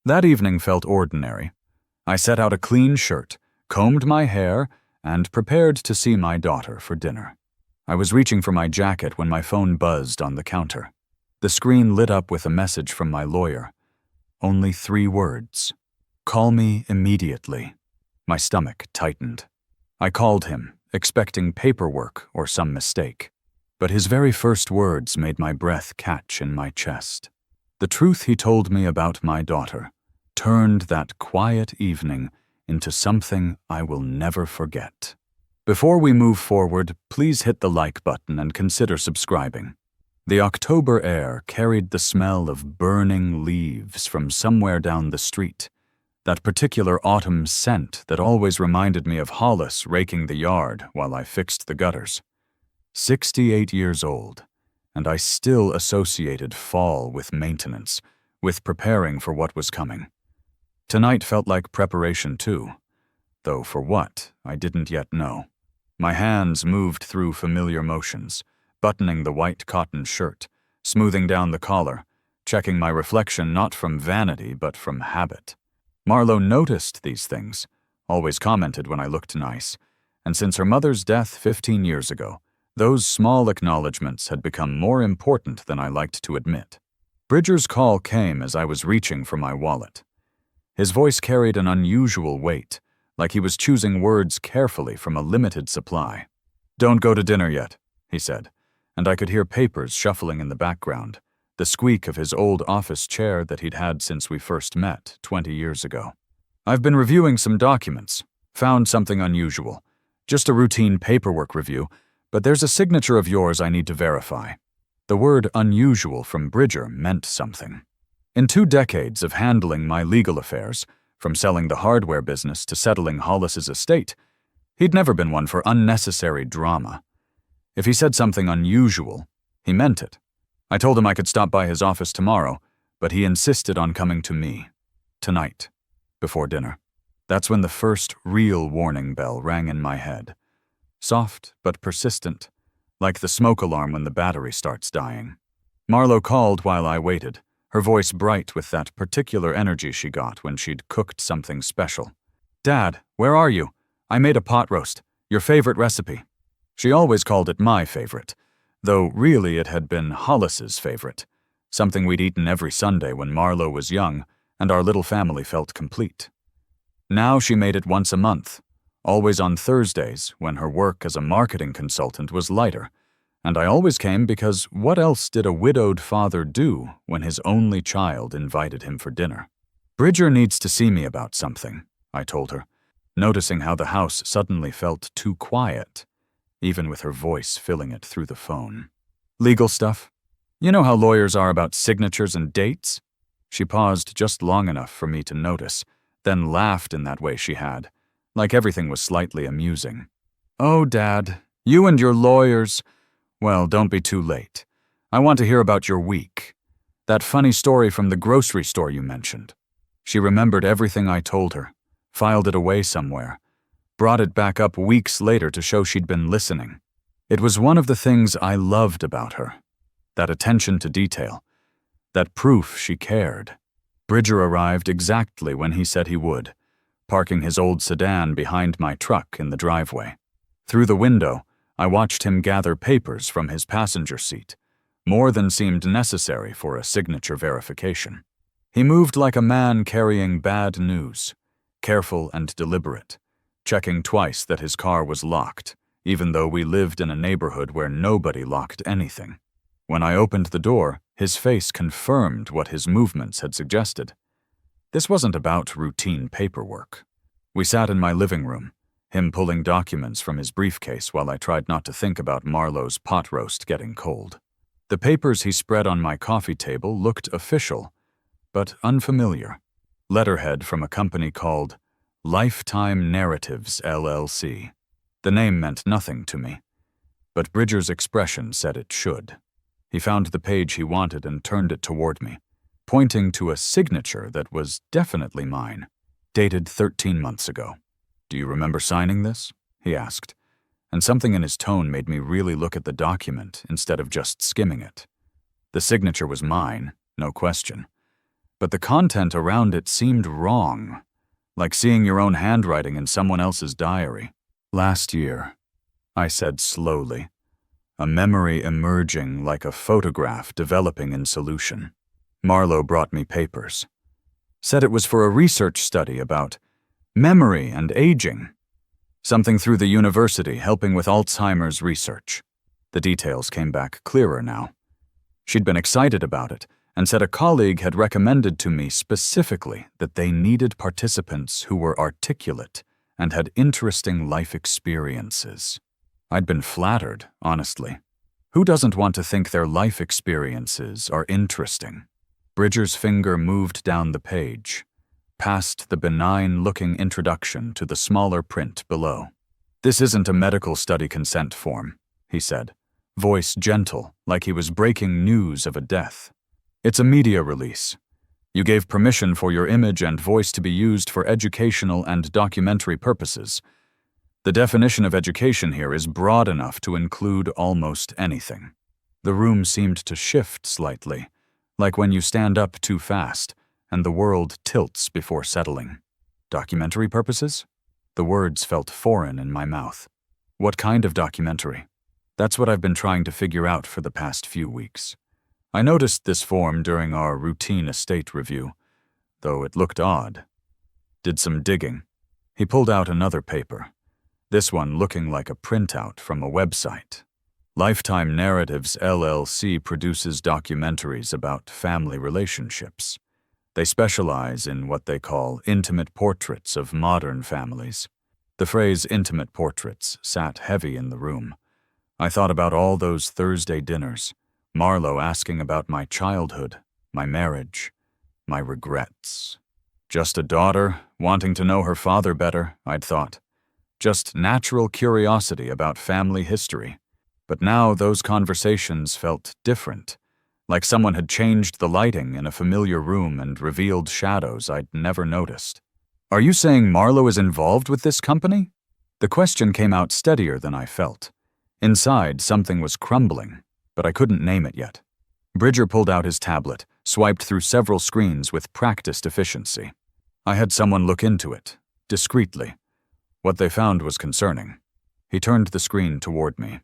That evening felt ordinary. I set out a clean shirt, combed my hair, and prepared to see my daughter for dinner. I was reaching for my jacket when my phone buzzed on the counter. The screen lit up with a message from my lawyer. Only 3 words. Call me immediately. My stomach tightened. I called him, expecting paperwork or some mistake. But his very first words made my breath catch in my chest. The truth he told me about my daughter turned that quiet evening into something I will never forget. Before we move forward, please hit the like button and consider subscribing. The October air carried the smell of burning leaves from somewhere down the street, that particular autumn scent that always reminded me of Hollis raking the yard while I fixed the gutters. 68 years old, and I still associated fall with maintenance, with preparing for what was coming. Tonight felt like preparation too, though for what, I didn't yet know. My hands moved through familiar motions, buttoning the white cotton shirt, smoothing down the collar, checking my reflection not from vanity but from habit. Marlo noticed these things, always commented when I looked nice, and since her mother's death 15 years ago, those small acknowledgments had become more important than I liked to admit. Bridger's call came as I was reaching for my wallet. His voice carried an unusual weight, like he was choosing words carefully from a limited supply. "Don't go to dinner yet," he said, and I could hear papers shuffling in the background, the squeak of his old office chair that he'd had since we first met 20 years ago. "I've been reviewing some documents, found something unusual. Just a routine paperwork review, but there's a signature of yours I need to verify." The word unusual from Bridger meant something. In 2 decades of handling my legal affairs, from selling the hardware business to settling Hollis's estate, he'd never been one for unnecessary drama. If he said something unusual, he meant it. I told him I could stop by his office tomorrow, but he insisted on coming to me. Tonight, before dinner. That's when the first real warning bell rang in my head. Soft but persistent, like the smoke alarm when the battery starts dying. Marlo called while I waited, her voice bright with that particular energy she got when she'd cooked something special. "Dad, where are you? I made a pot roast, your favorite recipe." She always called it my favorite, though really it had been Hollis's favorite, something we'd eaten every Sunday when Marlo was young and our little family felt complete. Now she made it once a month, always on Thursdays when her work as a marketing consultant was lighter, and I always came because what else did a widowed father do when his only child invited him for dinner? "Bridger needs to see me about something," I told her, noticing how the house suddenly felt too quiet, even with her voice filling it through the phone. "Legal stuff? You know how lawyers are about signatures and dates?" She paused just long enough for me to notice, then laughed in that way she had, like everything was slightly amusing. "Oh, Dad, you and your lawyers. Well, don't be too late. I want to hear about your week. That funny story from the grocery store you mentioned." She remembered everything I told her, filed it away somewhere, brought it back up weeks later to show she'd been listening. It was one of the things I loved about her, that attention to detail, that proof she cared. Bridger arrived exactly when he said he would, parking his old sedan behind my truck in the driveway. Through the window, I watched him gather papers from his passenger seat, more than seemed necessary for a signature verification. He moved like a man carrying bad news, careful and deliberate, checking twice that his car was locked, even though we lived in a neighborhood where nobody locked anything. When I opened the door, his face confirmed what his movements had suggested. This wasn't about routine paperwork. We sat in my living room, him pulling documents from his briefcase while I tried not to think about Marlo's pot roast getting cold. The papers he spread on my coffee table looked official, but unfamiliar. Letterhead from a company called Lifetime Narratives, LLC. The name meant nothing to me, but Bridger's expression said it should. He found the page he wanted and turned it toward me, pointing to a signature that was definitely mine, dated 13 months ago. "Do you remember signing this?" he asked, and something in his tone made me really look at the document instead of just skimming it. The signature was mine, no question, but the content around it seemed wrong, like seeing your own handwriting in someone else's diary. "Last year," I said slowly, a memory emerging like a photograph developing in solution. Marlowe brought me papers. Said it was for a research study about memory and aging. Something through the university helping with Alzheimer's research. The details came back clearer now. She'd been excited about it and said a colleague had recommended to me specifically that they needed participants who were articulate and had interesting life experiences. I'd been flattered, honestly. Who doesn't want to think their life experiences are interesting? Bridger's finger moved down the page, past the benign-looking introduction to the smaller print below. "This isn't a medical study consent form," he said, voice gentle, like he was breaking news of a death. "It's a media release. You gave permission for your image and voice to be used for educational and documentary purposes. The definition of education here is broad enough to include almost anything." The room seemed to shift slightly, like when you stand up too fast and the world tilts before settling. "Documentary purposes?" The words felt foreign in my mouth. "What kind of documentary?" "That's what I've been trying to figure out for the past few weeks. I noticed this form during our routine estate review, though it looked odd. Did some digging." He pulled out another paper, this one looking like a printout from a website. Lifetime Narratives LLC produces documentaries about family relationships. They specialize in what they call intimate portraits of modern families. The phrase intimate portraits sat heavy in the room. I thought about all those Thursday dinners, Marlowe asking about my childhood, my marriage, my regrets. Just a daughter wanting to know her father better, I'd thought. Just natural curiosity about family history. But now those conversations felt different, like someone had changed the lighting in a familiar room and revealed shadows I'd never noticed. "Are you saying Marlowe is involved with this company?" The question came out steadier than I felt. Inside, something was crumbling, but I couldn't name it yet. Bridger pulled out his tablet, swiped through several screens with practiced efficiency. I had someone look into it, discreetly. What they found was concerning. He turned the screen toward me.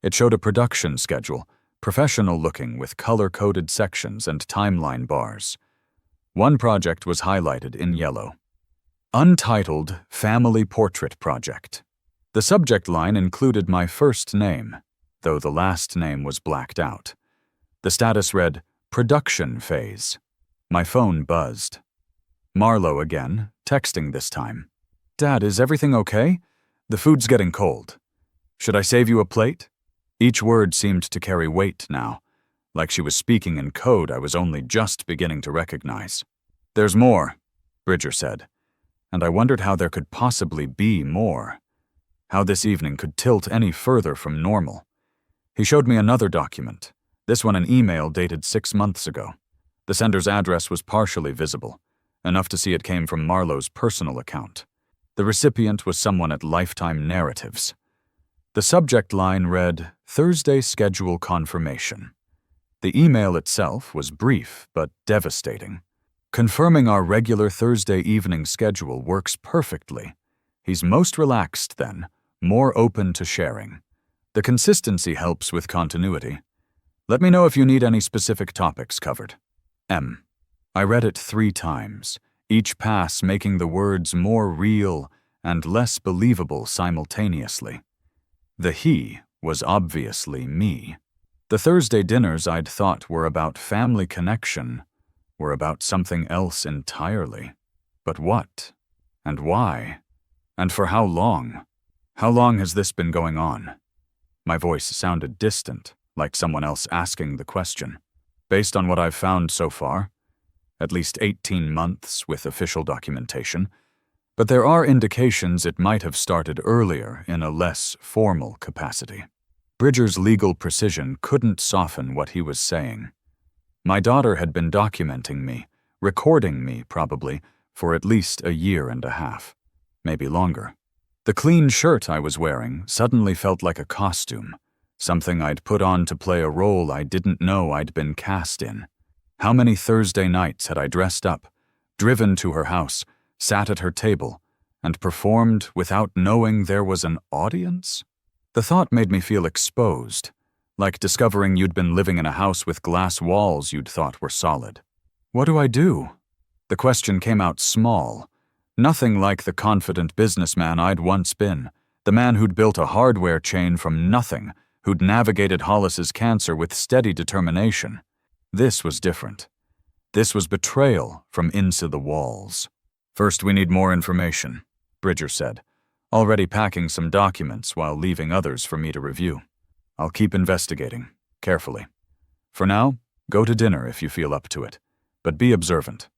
It showed a production schedule, professional-looking with color-coded sections and timeline bars. One project was highlighted in yellow. Untitled Family Portrait Project. The subject line included my first name, though the last name was blacked out. The status read, "Production Phase." My phone buzzed. Marlowe again, texting this time. "Dad, is everything okay? The food's getting cold. Should I save you a plate?" Each word seemed to carry weight now, like she was speaking in code I was only just beginning to recognize. "There's more," Bridger said, and I wondered how there could possibly be more. How this evening could tilt any further from normal. He showed me another document, this one an email dated 6 months ago. The sender's address was partially visible, enough to see it came from Marlowe's personal account. The recipient was someone at Lifetime Narratives. The subject line read, "Thursday schedule confirmation." The email itself was brief but devastating. "Confirming our regular Thursday evening schedule works perfectly. He's most relaxed then, more open to sharing. The consistency helps with continuity. Let me know if you need any specific topics covered. M." I read it 3 times, each pass making the words more real and less believable simultaneously. The he was obviously me. The Thursday dinners I'd thought were about family connection were about something else entirely. But what? And why? And for how long? How long has this been going on? My voice sounded distant, like someone else asking the question. Based on what I've found so far, at least 18 months with official documentation, but there are indications it might have started earlier in a less formal capacity. Bridger's legal precision couldn't soften what he was saying. My daughter had been documenting me, recording me probably, for at least a year and a half, maybe longer. The clean shirt I was wearing suddenly felt like a costume, something I'd put on to play a role I didn't know I'd been cast in. How many Thursday nights had I dressed up, driven to her house, sat at her table, and performed without knowing there was an audience? The thought made me feel exposed, like discovering you'd been living in a house with glass walls you'd thought were solid. What do I do? The question came out small, nothing like the confident businessman I'd once been, the man who'd built a hardware chain from nothing, who'd navigated Hollis's cancer with steady determination. This was different. This was betrayal from inside the walls. First, we need more information, Bridger said, already packing some documents while leaving others for me to review. I'll keep investigating, carefully. For now, go to dinner if you feel up to it, but be observant.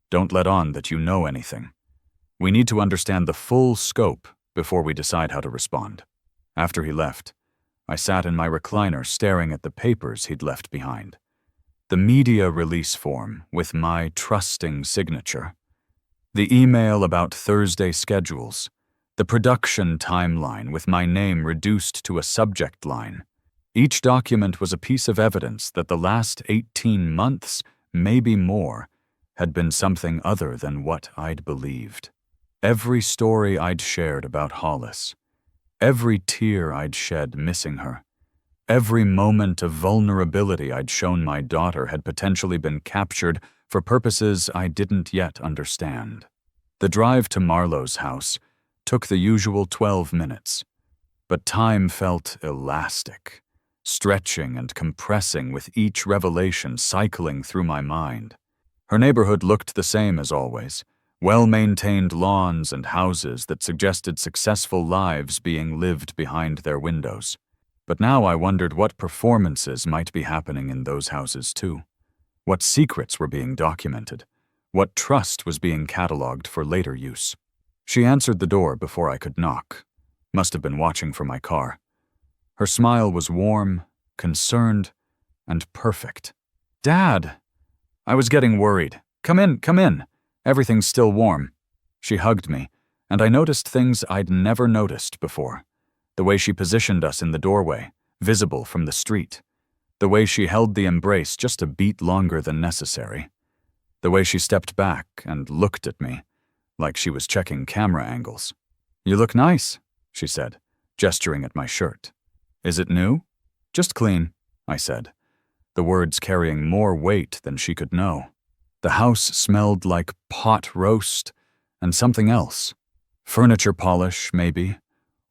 Don't let on that you know anything. We need to understand the full scope before we decide how to respond. After he left, I sat in my recliner staring at the papers he'd left behind. The media release form with my trusting signature. The email about Thursday schedules. The production timeline with my name reduced to a subject line. Each document was a piece of evidence that the last 18 months, maybe more, had been something other than what I'd believed. Every story I'd shared about Hollis, every tear I'd shed missing her, every moment of vulnerability I'd shown my daughter had potentially been captured for purposes I didn't yet understand. The drive to Marlowe's house took the usual 12 minutes, but time felt elastic, stretching and compressing with each revelation cycling through my mind. Her neighborhood looked the same as always, well-maintained lawns and houses that suggested successful lives being lived behind their windows. But now I wondered what performances might be happening in those houses too. What secrets were being documented? What trust was being cataloged for later use? She answered the door before I could knock. Must have been watching for my car. Her smile was warm, concerned, and perfect. "Dad!" I was getting worried. Come in. Everything's still warm." She hugged me, and I noticed things I'd never noticed before. The way she positioned us in the doorway, visible from the street. The way she held the embrace just a beat longer than necessary. The way she stepped back and looked at me, like she was checking camera angles. "You look nice," she said, gesturing at my shirt. "Is it new?" "Just clean," I said, the words carrying more weight than she could know. The house smelled like pot roast and something else. Furniture polish, maybe,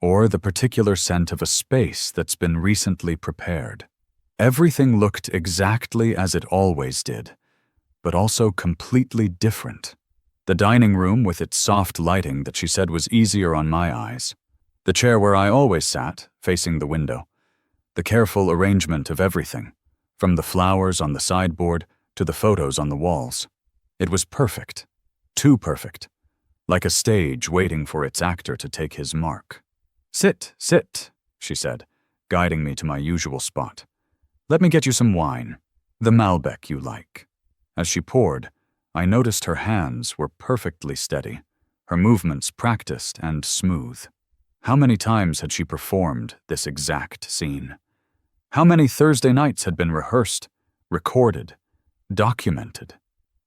or the particular scent of a space that's been recently prepared. Everything looked exactly as it always did, but also completely different. The dining room with its soft lighting that she said was easier on my eyes. The chair where I always sat, facing the window. The careful arrangement of everything, from the flowers on the sideboard to the photos on the walls. It was perfect. Too perfect. Like a stage waiting for its actor to take his mark. Sit, she said, guiding me to my usual spot. "Let me get you some wine. The Malbec you like." As she poured, I noticed her hands were perfectly steady, her movements practiced and smooth. How many times had she performed this exact scene? How many Thursday nights had been rehearsed, recorded, documented?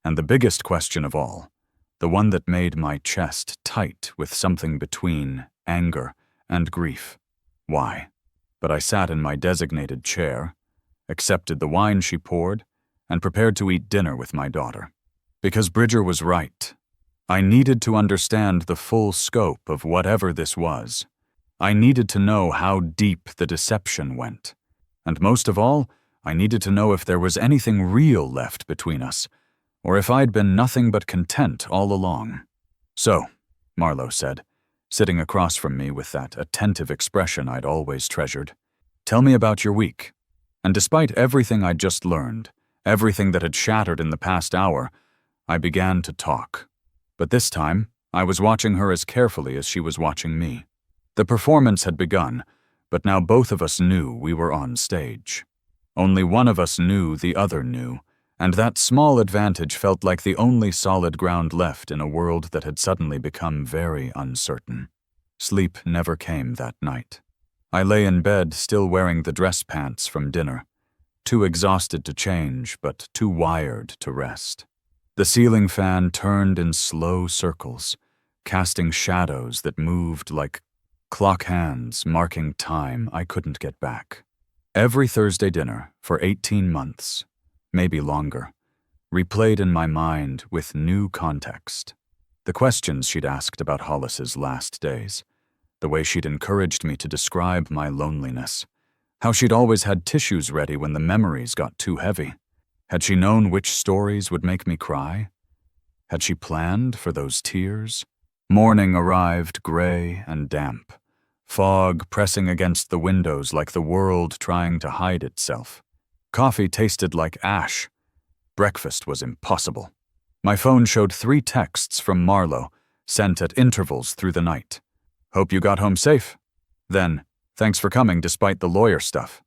And the biggest question of all, the one that made my chest tight with something between anger and grief. Why? But I sat in my designated chair, accepted the wine she poured, and prepared to eat dinner with my daughter. Because Bridger was right. I needed to understand the full scope of whatever this was. I needed to know how deep the deception went. And most of all, I needed to know if there was anything real left between us, or if I'd been nothing but content all along. "So," Marlowe said, sitting across from me with that attentive expression I'd always treasured, "tell me about your week." And despite everything I'd just learned, everything that had shattered in the past hour, I began to talk. But this time, I was watching her as carefully as she was watching me. The performance had begun, but now both of us knew we were on stage. Only one of us knew the other knew, and that small advantage felt like the only solid ground left in a world that had suddenly become very uncertain. Sleep never came that night. I lay in bed still wearing the dress pants from dinner. too exhausted to change, but too wired to rest. The ceiling fan turned in slow circles, casting shadows that moved like clock hands marking time I couldn't get back. Every Thursday dinner for 18 months, maybe longer, replayed in my mind with new context. The questions she'd asked about Hollis's last days, the way she'd encouraged me to describe my loneliness, how she'd always had tissues ready when the memories got too heavy. Had she known which stories would make me cry? Had she planned for those tears? Morning arrived gray and damp, fog pressing against the windows like the world trying to hide itself. Coffee tasted like ash. Breakfast was impossible. My phone showed 3 texts from Marlo, sent at intervals through the night. Hope you got home safe. Then, thanks for coming despite the lawyer stuff.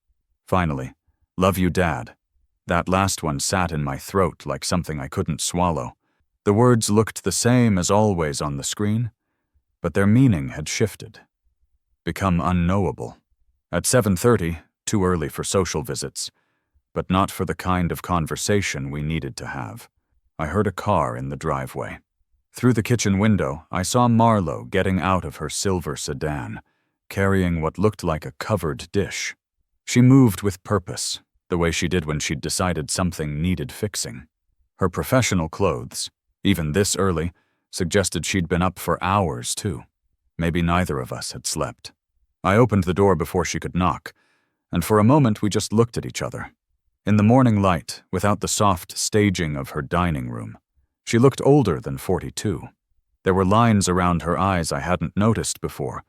Finally, love you, Dad. That last one sat in my throat like something I couldn't swallow. The words looked the same as always on the screen, but their meaning had shifted, become unknowable. At 7:30, too early for social visits, but not for the kind of conversation we needed to have. I heard a car in the driveway. Through the kitchen window, I saw Marlo getting out of her silver sedan, carrying what looked like a covered dish. She moved with purpose, the way she did when she'd decided something needed fixing. Her professional clothes, even this early, suggested she'd been up for hours, too. Maybe neither of us had slept. I opened the door before she could knock, and for a moment we just looked at each other. In the morning light, without the soft staging of her dining room, she looked older than 42. There were lines around her eyes I hadn't noticed before,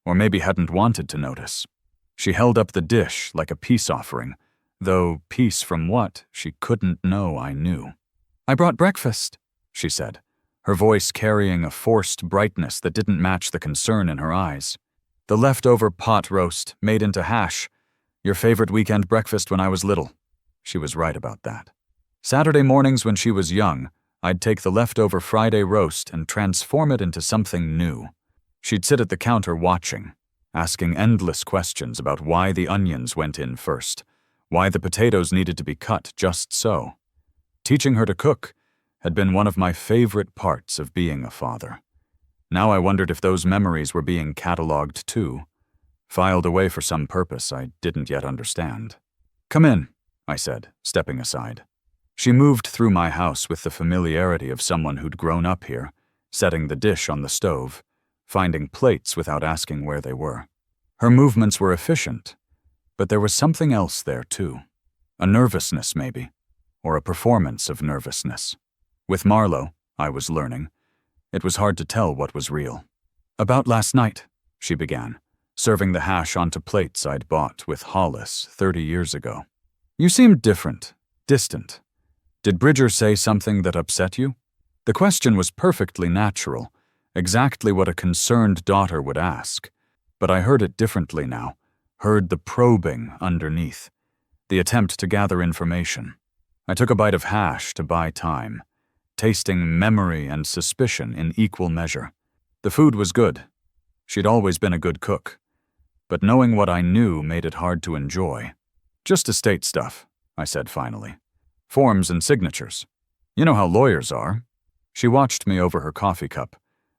or maybe hadn't wanted to notice. She held up the dish like a peace offering, though peace from what she couldn't know I knew. "I brought breakfast," she said, her voice carrying a forced brightness that didn't match the concern in her eyes. "The leftover pot roast made into hash. Your favorite weekend breakfast when I was little." She was right about that. Saturday mornings when she was young, I'd take the leftover Friday roast and transform it into something new. She'd sit at the counter watching, asking endless questions about why the onions went in first, why the potatoes needed to be cut just so. Teaching her to cook had been one of my favorite parts of being a father. Now I wondered if those memories were being cataloged too, filed away for some purpose I didn't yet understand. "Come in," I said, stepping aside. She moved through my house with the familiarity of someone who'd grown up here, setting the dish on the stove, finding plates without asking where they were. Her movements were efficient, but there was something else there too. A nervousness maybe, or a performance of nervousness. With Marlo, I was learning, it was hard to tell what was real. "About last night," she began, serving the hash onto plates I'd bought with Hollis 30 years ago. "You seemed different, distant. Did Bridger say something that upset you?" The question was perfectly natural, exactly what a concerned daughter would ask, but I heard it differently now, heard the probing underneath, the attempt to gather information. I took a bite of hash to buy time, tasting memory and suspicion in equal measure. The food was good. She'd always been a good cook, but knowing what I knew made it hard to enjoy. "Just estate stuff," I said finally. "Forms and signatures. You know how lawyers are." She watched me over her coffee cup,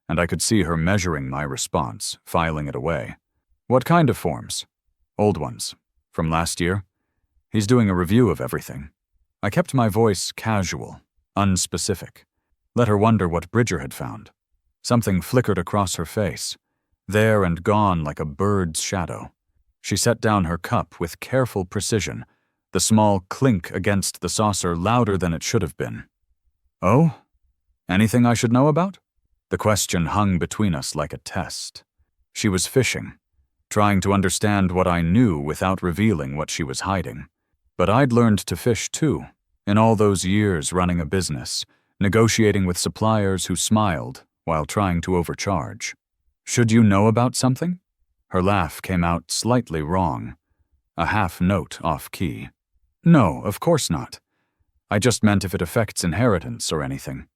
and I could see her measuring my response, filing it away. "What kind of forms?" "Old ones. From last year. He's doing a review of everything." I kept my voice casual, unspecific. Let her wonder what Bridger had found. Something flickered across her face, there and gone like a bird's shadow. She set down her cup with careful precision, the small clink against the saucer louder than it should have been. "Oh? Anything I should know about?" The question hung between us like a test. She was fishing, trying to understand what I knew without revealing what she was hiding. But I'd learned to fish too, in all those years running a business, negotiating with suppliers who smiled while trying to overcharge. "Should you know about something?" Her laugh came out slightly wrong, a half note off key. "No, of course not. I just meant if it affects inheritance or anything.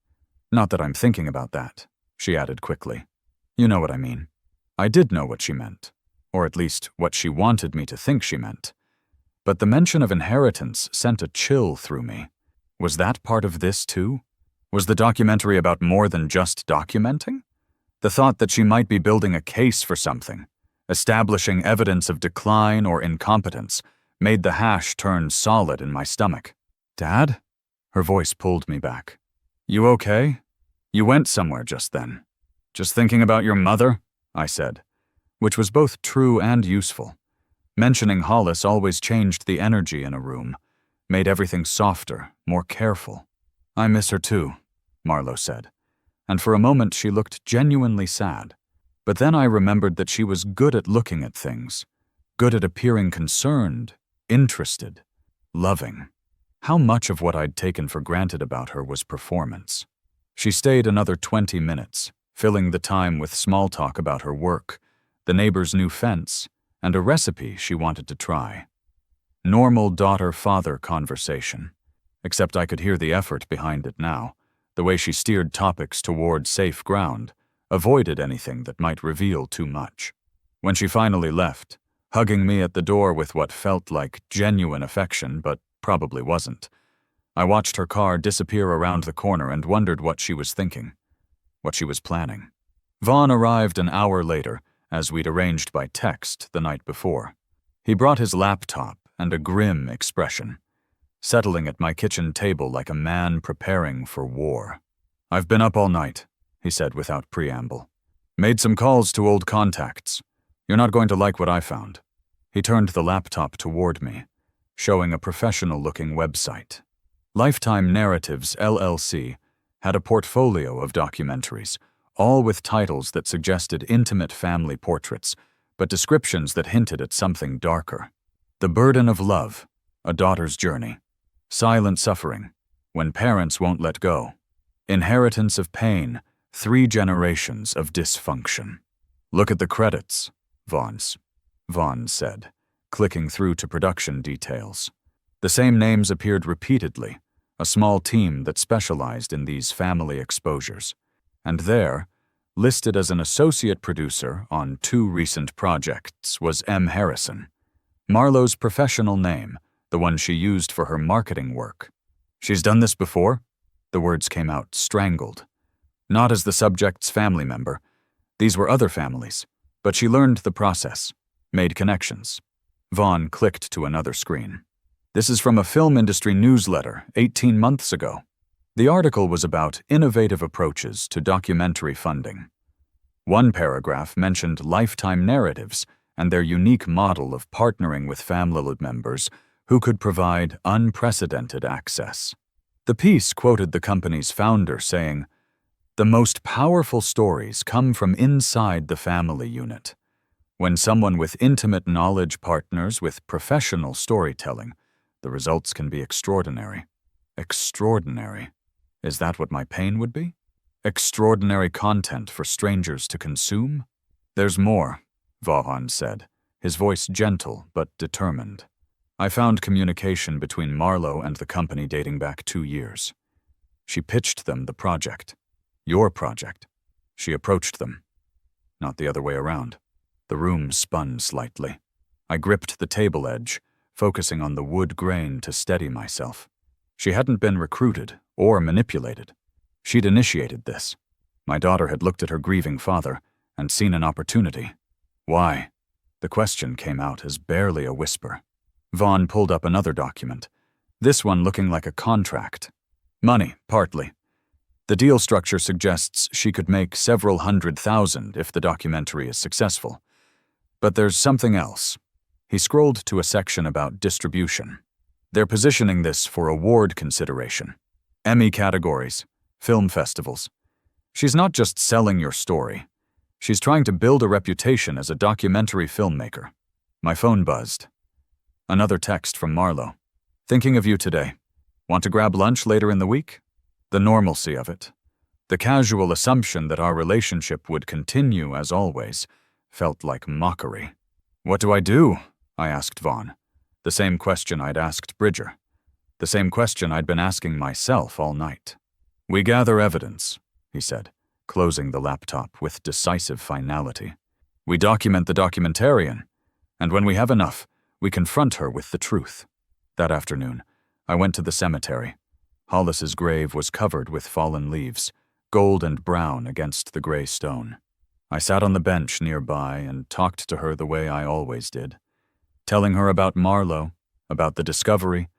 Not that I'm thinking about that," she added quickly. "You know what I mean." I did know what she meant, or at least what she wanted me to think she meant. But the mention of inheritance sent a chill through me. Was that part of this too? Was the documentary about more than just documenting? The thought that she might be building a case for something, establishing evidence of decline or incompetence, made the hash turn solid in my stomach. "Dad?" Her voice pulled me back. "You okay? You went somewhere just then." "Just thinking about your mother?" I said, which was both true and useful. Mentioning Hollis always changed the energy in a room, made everything softer, more careful. "I miss her too," Marlo said, and for a moment she looked genuinely sad. But then I remembered that she was good at looking at things, good at appearing concerned, interested, loving. How much of what I'd taken for granted about her was performance? She stayed another 20 minutes, filling the time with small talk about her work, the neighbor's new fence, and a recipe she wanted to try. Normal daughter-father conversation, except I could hear the effort behind it now, the way she steered topics toward safe ground, avoided anything that might reveal too much. When she finally left, hugging me at the door with what felt like genuine affection but probably wasn't, I watched her car disappear around the corner and wondered what she was thinking, what she was planning. Vaughn arrived an hour later, as we'd arranged by text the night before. He brought his laptop and a grim expression, settling at my kitchen table like a man preparing for war. "I've been up all night," he said without preamble. "Made some calls to old contacts. You're not going to like what I found." He turned the laptop toward me, showing a professional-looking website. Lifetime Narratives, LLC, had a portfolio of documentaries, all with titles that suggested intimate family portraits, but descriptions that hinted at something darker. The Burden of Love, A Daughter's Journey. Silent Suffering, When Parents Won't Let Go. Inheritance of Pain, 3 Generations of Dysfunction. "Look at the credits," Vaughn said, clicking through to production details. The same names appeared repeatedly, a small team that specialized in these family exposures. And there, listed as an associate producer on 2 recent projects, was M. Harrison, Marlo's professional name, the one she used for her marketing work. "She's done this before?" The words came out strangled. "Not as the subject's family member. These were other families, but she learned the process, made connections." Vaughn clicked to another screen. "This is from a film industry newsletter 18 months ago. The article was about innovative approaches to documentary funding. One paragraph mentioned Lifetime Narratives and their unique model of partnering with family members who could provide unprecedented access. The piece quoted the company's founder saying, "The most powerful stories come from inside the family unit. When someone with intimate knowledge partners with professional storytelling, the results can be extraordinary." Extraordinary. Is that what my pain would be? Extraordinary content for strangers to consume? "There's more," Vaughn said, his voice gentle but determined. "I found communication between Marlo and the company dating back 2 years. She pitched them the project. Your project. She approached them. Not the other way around." The room spun slightly. I gripped the table edge, focusing on the wood grain to steady myself. She hadn't been recruited or manipulated. She'd initiated this. My daughter had looked at her grieving father and seen an opportunity. "Why?" The question came out as barely a whisper. Vaughn pulled up another document, this one looking like a contract. "Money, partly. The deal structure suggests she could make several $100,000 if the documentary is successful. But there's something else." He scrolled to a section about distribution. "They're positioning this for award consideration. Emmy categories, film festivals. She's not just selling your story. She's trying to build a reputation as a documentary filmmaker." My phone buzzed. Another text from Marlo. "Thinking of you today. Want to grab lunch later in the week?" The normalcy of it, the casual assumption that our relationship would continue as always, felt like mockery. "What do I do?" I asked Vaughn. The same question I'd asked Bridger. The same question I'd been asking myself all night. "We gather evidence," he said, closing the laptop with decisive finality. "We document the documentarian, and when we have enough, We confront her with the truth. That afternoon, I went to the cemetery. Hollis's grave was covered with fallen leaves, gold and brown against the gray stone. I sat on the bench nearby and talked to her the way I always did, telling her about Marlowe, about the discovery,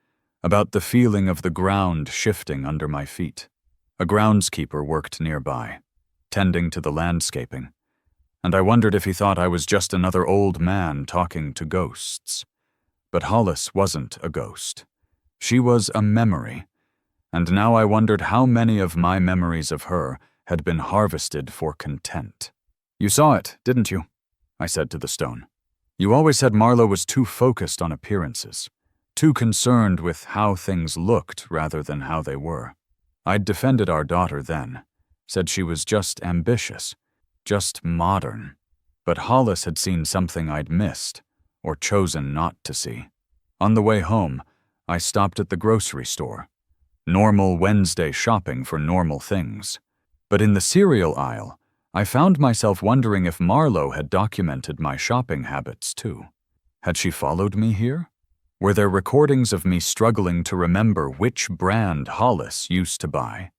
about the feeling of the ground shifting under my feet. A groundskeeper worked nearby, tending to the landscaping, and I wondered if he thought I was just another old man talking to ghosts. But Hollis wasn't a ghost. She was a memory, and now I wondered how many of my memories of her had been harvested for content. "You saw it, didn't you?" I said to the stone. "You always said Marlowe was too focused on appearances, too concerned with how things looked rather than how they were. I'd defended our daughter then, said she was just ambitious, just modern. But Hollis had seen something I'd missed, or chosen not to see. On the way home, I stopped at the grocery store. Normal Wednesday shopping for normal things. But in the cereal aisle, I found myself wondering if Marlowe had documented my shopping habits too. Had she followed me here? Were there recordings of me struggling to remember which brand Hollis used to buy?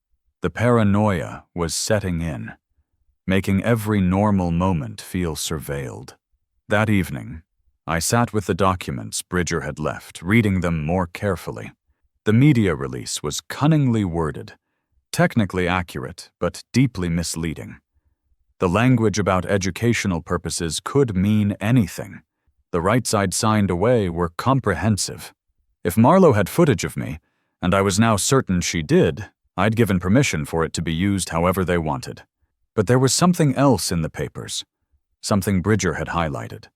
The paranoia was setting in, making every normal moment feel surveilled. That evening, I sat with the documents Bridger had left, reading them more carefully. The media release was cunningly worded, technically accurate, but deeply misleading. The language about educational purposes could mean anything. The rights I'd signed away were comprehensive. If Marlowe had footage of me, and I was now certain she did, I'd given permission for it to be used however they wanted. But there was something else in the papers, something Bridger had highlighted.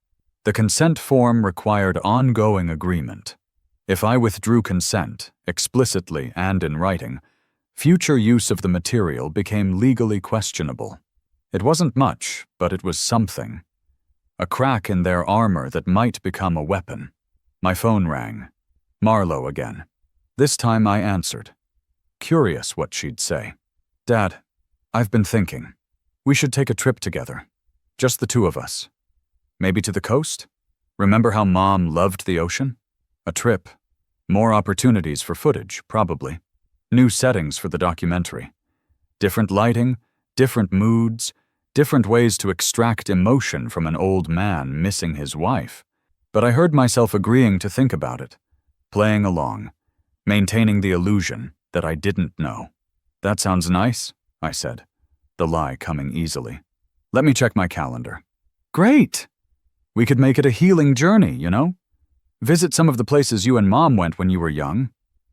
The consent form required ongoing agreement. If I withdrew consent, explicitly and in writing, future use of the material became legally questionable. It wasn't much, but it was something. A crack in their armor that might become a weapon. My phone rang. Marlowe again. This time I answered, curious what she'd say. "Dad, I've been thinking. We should take a trip together. Just the two of us. Maybe to the coast? Remember how Mom loved the ocean? A trip. More opportunities for footage, probably. New settings for the documentary. Different lighting, different moods, different ways to extract emotion from an old man missing his wife. But I heard myself agreeing to think about it, playing along, maintaining the illusion that I didn't know. "That sounds nice," I said, the lie coming easily. "Let me check my calendar." "Great! We could make it a healing journey, you know? Visit some of the places you and Mom went when you were young."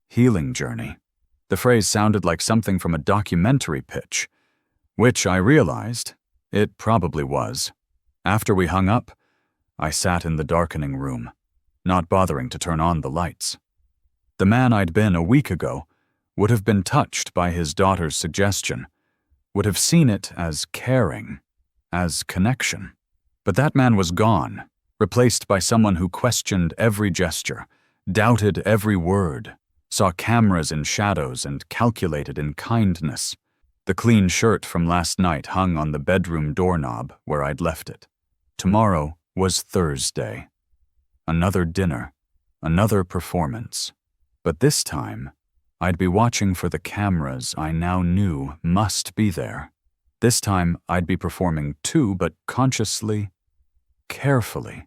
Healing journey. The phrase sounded like something from a documentary pitch, which I realized it probably was. After we hung up, I sat in the darkening room, not bothering to turn on the lights. The man I'd been a week ago would have been touched by his daughter's suggestion, would have seen it as caring, as connection. But that man was gone, replaced by someone who questioned every gesture, doubted every word, saw cameras in shadows and calculated in kindness. The clean shirt from last night hung on the bedroom doorknob where I'd left it. Tomorrow was Thursday. Another dinner, another performance. But this time, I'd be watching for the cameras I now knew must be there. This time, I'd be performing too, but consciously, carefully,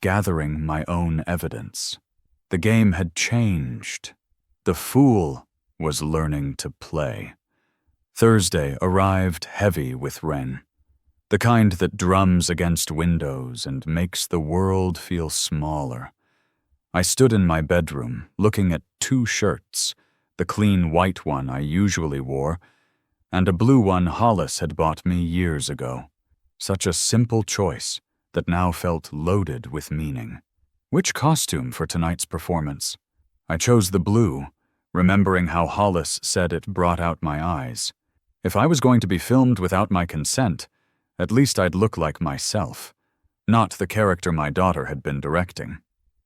gathering my own evidence. The game had changed. The fool was learning to play. Thursday arrived heavy with rain, the kind that drums against windows and makes the world feel smaller. I stood in my bedroom, looking at two shirts, the clean white one I usually wore, and a blue one Hollis had bought me years ago. Such a simple choice that now felt loaded with meaning. Which costume for tonight's performance? I chose the blue, remembering how Hollis said it brought out my eyes. If I was going to be filmed without my consent, at least I'd look like myself, not the character my daughter had been directing.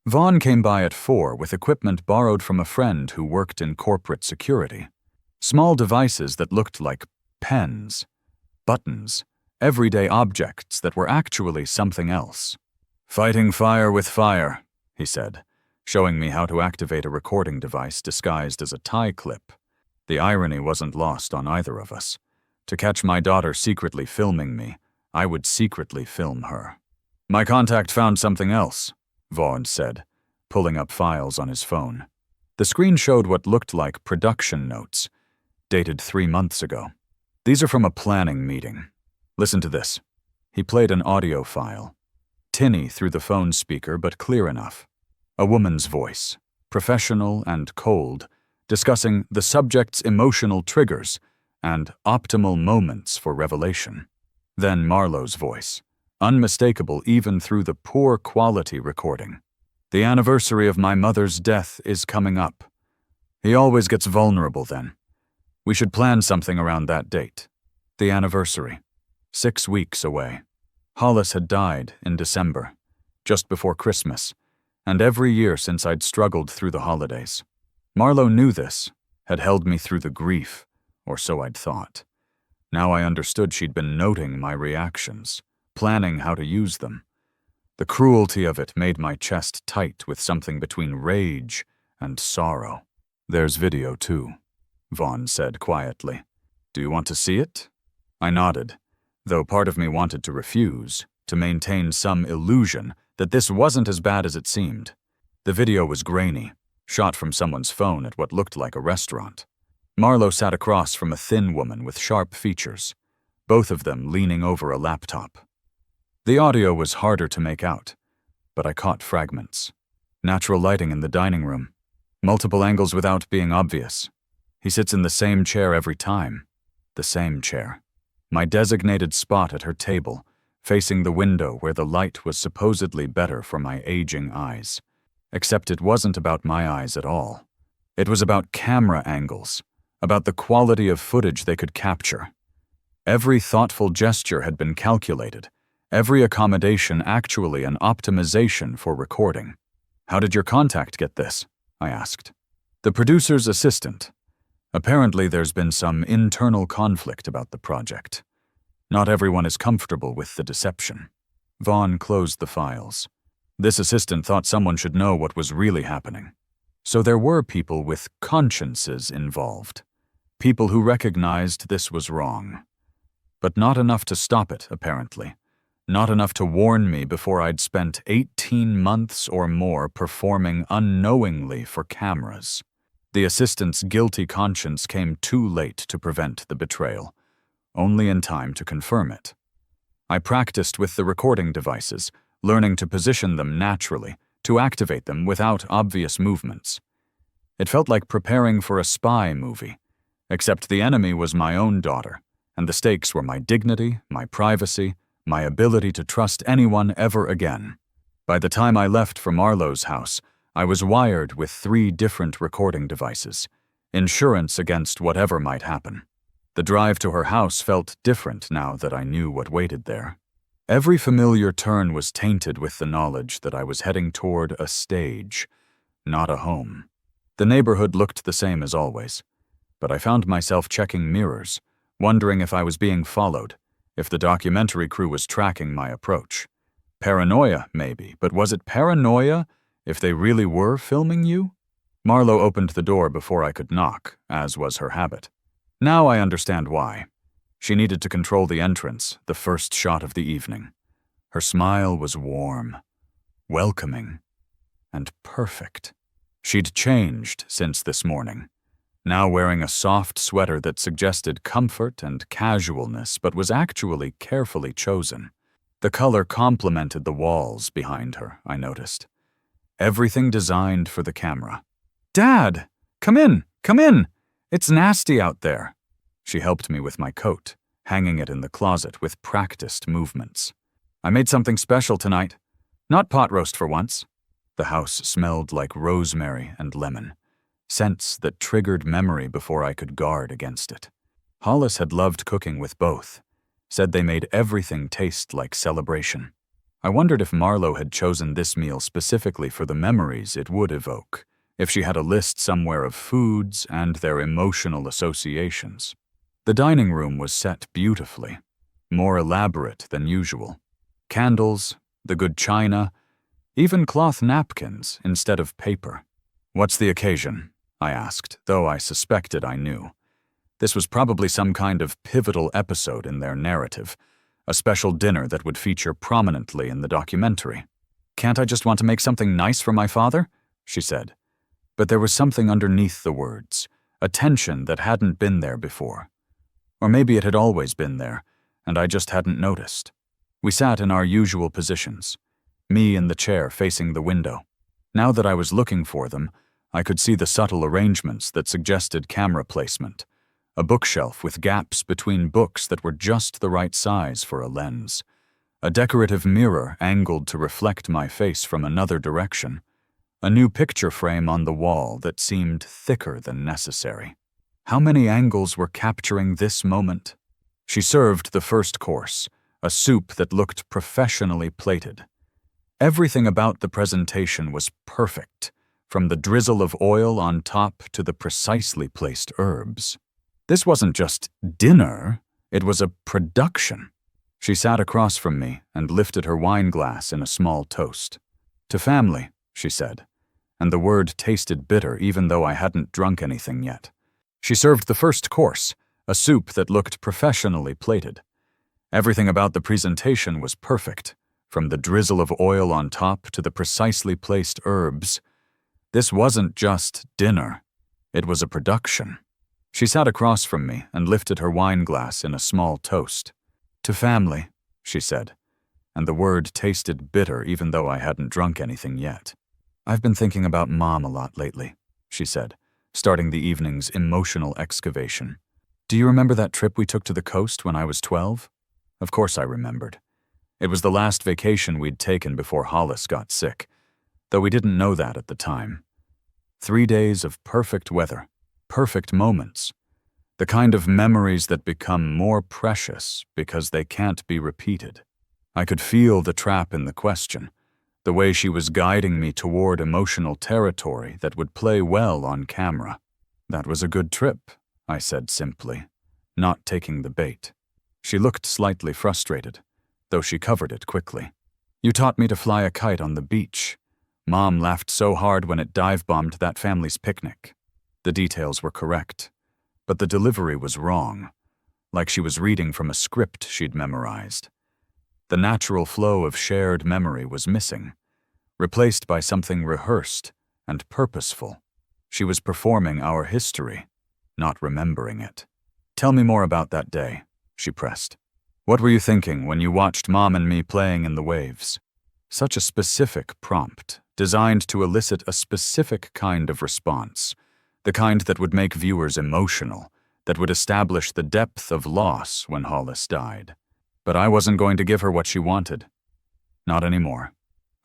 Vaughn came by at 4 with equipment borrowed from a friend who worked in corporate security. Small devices that looked like pens, buttons, everyday objects that were actually something else. "Fighting fire with fire," he said, showing me how to activate a recording device disguised as a tie clip. The irony wasn't lost on either of us. To catch my daughter secretly filming me, I would secretly film her. My contact found something else, Vaughn said, pulling up files on his phone. The screen showed what looked like production notes, dated 3 months ago. These are from a planning meeting. Listen to this. He played an audio file. Tinny through the phone speaker, but clear enough. A woman's voice, professional and cold, discussing the subject's emotional triggers and optimal moments for revelation. Then Marlowe's voice, unmistakable even through the poor quality recording. The anniversary of my mother's death is coming up. He always gets vulnerable then. We should plan something around that date. The anniversary. 6 weeks away. Hollis had died in December, just before Christmas, and every year since I'd struggled through the holidays. Marlowe knew this, had held me through the grief, or so I'd thought. Now I understood she'd been noting my reactions, planning how to use them. The cruelty of it made my chest tight with something between rage and sorrow. There's video too, Vaughn said quietly. Do you want to see it? I nodded, though part of me wanted to refuse, to maintain some illusion that this wasn't as bad as it seemed. The video was grainy, shot from someone's phone at what looked like a restaurant. Marlowe sat across from a thin woman with sharp features, both of them leaning over a laptop. The audio was harder to make out, but I caught fragments. Natural lighting in the dining room, multiple angles without being obvious. He sits in the same chair every time. The same chair. My designated spot at her table, facing the window where the light was supposedly better for my aging eyes. Except it wasn't about my eyes at all. It was about camera angles, about the quality of footage they could capture. Every thoughtful gesture had been calculated, every accommodation actually an optimization for recording. How did your contact get this? I asked. The producer's assistant. Apparently there's been some internal conflict about the project. Not everyone is comfortable with the deception. Vaughn closed the files. This assistant thought someone should know what was really happening. So there were people with consciences involved. People who recognized this was wrong. But not enough to stop it, apparently. Not enough to warn me before I'd spent 18 months or more performing unknowingly for cameras. The assistant's guilty conscience came too late to prevent the betrayal, only in time to confirm it. I practiced with the recording devices, learning to position them naturally, to activate them without obvious movements. It felt like preparing for a spy movie, except the enemy was my own daughter, and the stakes were my dignity, my privacy, my ability to trust anyone ever again. By the time I left for Marlowe's house, I was wired with 3 different recording devices, insurance against whatever might happen. The drive to her house felt different now that I knew what waited there. Every familiar turn was tainted with the knowledge that I was heading toward a stage, not a home. The neighborhood looked the same as always, but I found myself checking mirrors, wondering if I was being followed, if the documentary crew was tracking my approach. Paranoia, maybe, but was it paranoia if they really were filming you? Marlowe opened the door before I could knock, as was her habit. Now I understand why. She needed to control the entrance, the first shot of the evening. Her smile was warm, welcoming, and perfect. She'd changed since this morning, now wearing a soft sweater that suggested comfort and casualness but was actually carefully chosen. The color complemented the walls behind her, I noticed. Everything designed for the camera. "Dad! Come in! Come in! It's nasty out there." She helped me with my coat, hanging it in the closet with practiced movements. "I made something special tonight. Not pot roast for once." The house smelled like rosemary and lemon, scents that triggered memory before I could guard against it. Hollis had loved cooking with both, said they made everything taste like celebration. I wondered if Marlowe had chosen this meal specifically for the memories it would evoke, if she had a list somewhere of foods and their emotional associations. The dining room was set beautifully, more elaborate than usual. Candles, the good china, Even cloth napkins instead of paper. "What's the occasion?" I asked, though I suspected I knew. This was probably some kind of pivotal episode in their narrative, a special dinner that would feature prominently in the documentary. "Can't I just want to make something nice for my father?" she said. But there was something underneath the words, a tension that hadn't been there before. Or maybe it had always been there, and I just hadn't noticed. We sat in our usual positions, me in the chair facing the window. Now that I was looking for them, I could see the subtle arrangements that suggested camera placement, a bookshelf with gaps between books that were just the right size for a lens, a decorative mirror angled to reflect my face from another direction, a new picture frame on the wall that seemed thicker than necessary. How many angles were capturing this moment? She served the first course, a soup that looked professionally plated. Everything about the presentation was perfect, from the drizzle of oil on top to the precisely placed herbs. This wasn't just dinner, it was a production. She sat across from me and lifted her wine glass in a small toast. "To family," she said, and the word tasted bitter even though I hadn't drunk anything yet. She served the first course, a soup that looked professionally plated. Everything about the presentation was perfect, from the drizzle of oil on top to the precisely placed herbs. This wasn't just dinner, it was a production. She sat across from me and lifted her wine glass in a small toast. "To family," she said, and the word tasted bitter even though I hadn't drunk anything yet. "I've been thinking about Mom a lot lately," she said, starting the evening's emotional excavation. "Do you remember that trip we took to the coast when I was 12? Of course I remembered. It was the last vacation we'd taken before Hollis got sick, though we didn't know that at the time. 3 days of perfect weather, perfect moments, the kind of memories that become more precious because they can't be repeated. I could feel the trap in the question, the way she was guiding me toward emotional territory that would play well on camera. "That was a good trip," I said simply, not taking the bait. She looked slightly frustrated, though she covered it quickly. "You taught me to fly a kite on the beach. Mom laughed so hard when it dive-bombed that family's picnic." The details were correct, but the delivery was wrong, like she was reading from a script she'd memorized. The natural flow of shared memory was missing, replaced by something rehearsed and purposeful. She was performing our history, not remembering it. "Tell me more about that day," she pressed. "What were you thinking when you watched Mom and me playing in the waves?" Such a specific prompt, designed to elicit a specific kind of response, the kind that would make viewers emotional, that would establish the depth of loss when Hollis died. But I wasn't going to give her what she wanted. Not anymore.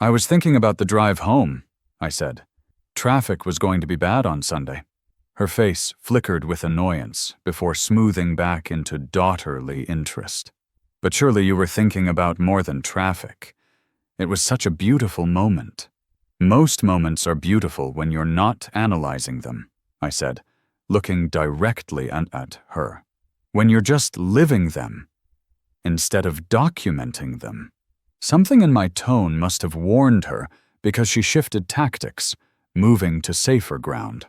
"I was thinking about the drive home," I said. "Traffic was going to be bad on Sunday." Her face flickered with annoyance before smoothing back into daughterly interest. "But surely you were thinking about more than traffic. It was such a beautiful moment." "Most moments are beautiful when you're not analyzing them," I said, looking directly at her. "When you're just living them, instead of documenting them." Something in my tone must have warned her because she shifted tactics, moving to safer ground.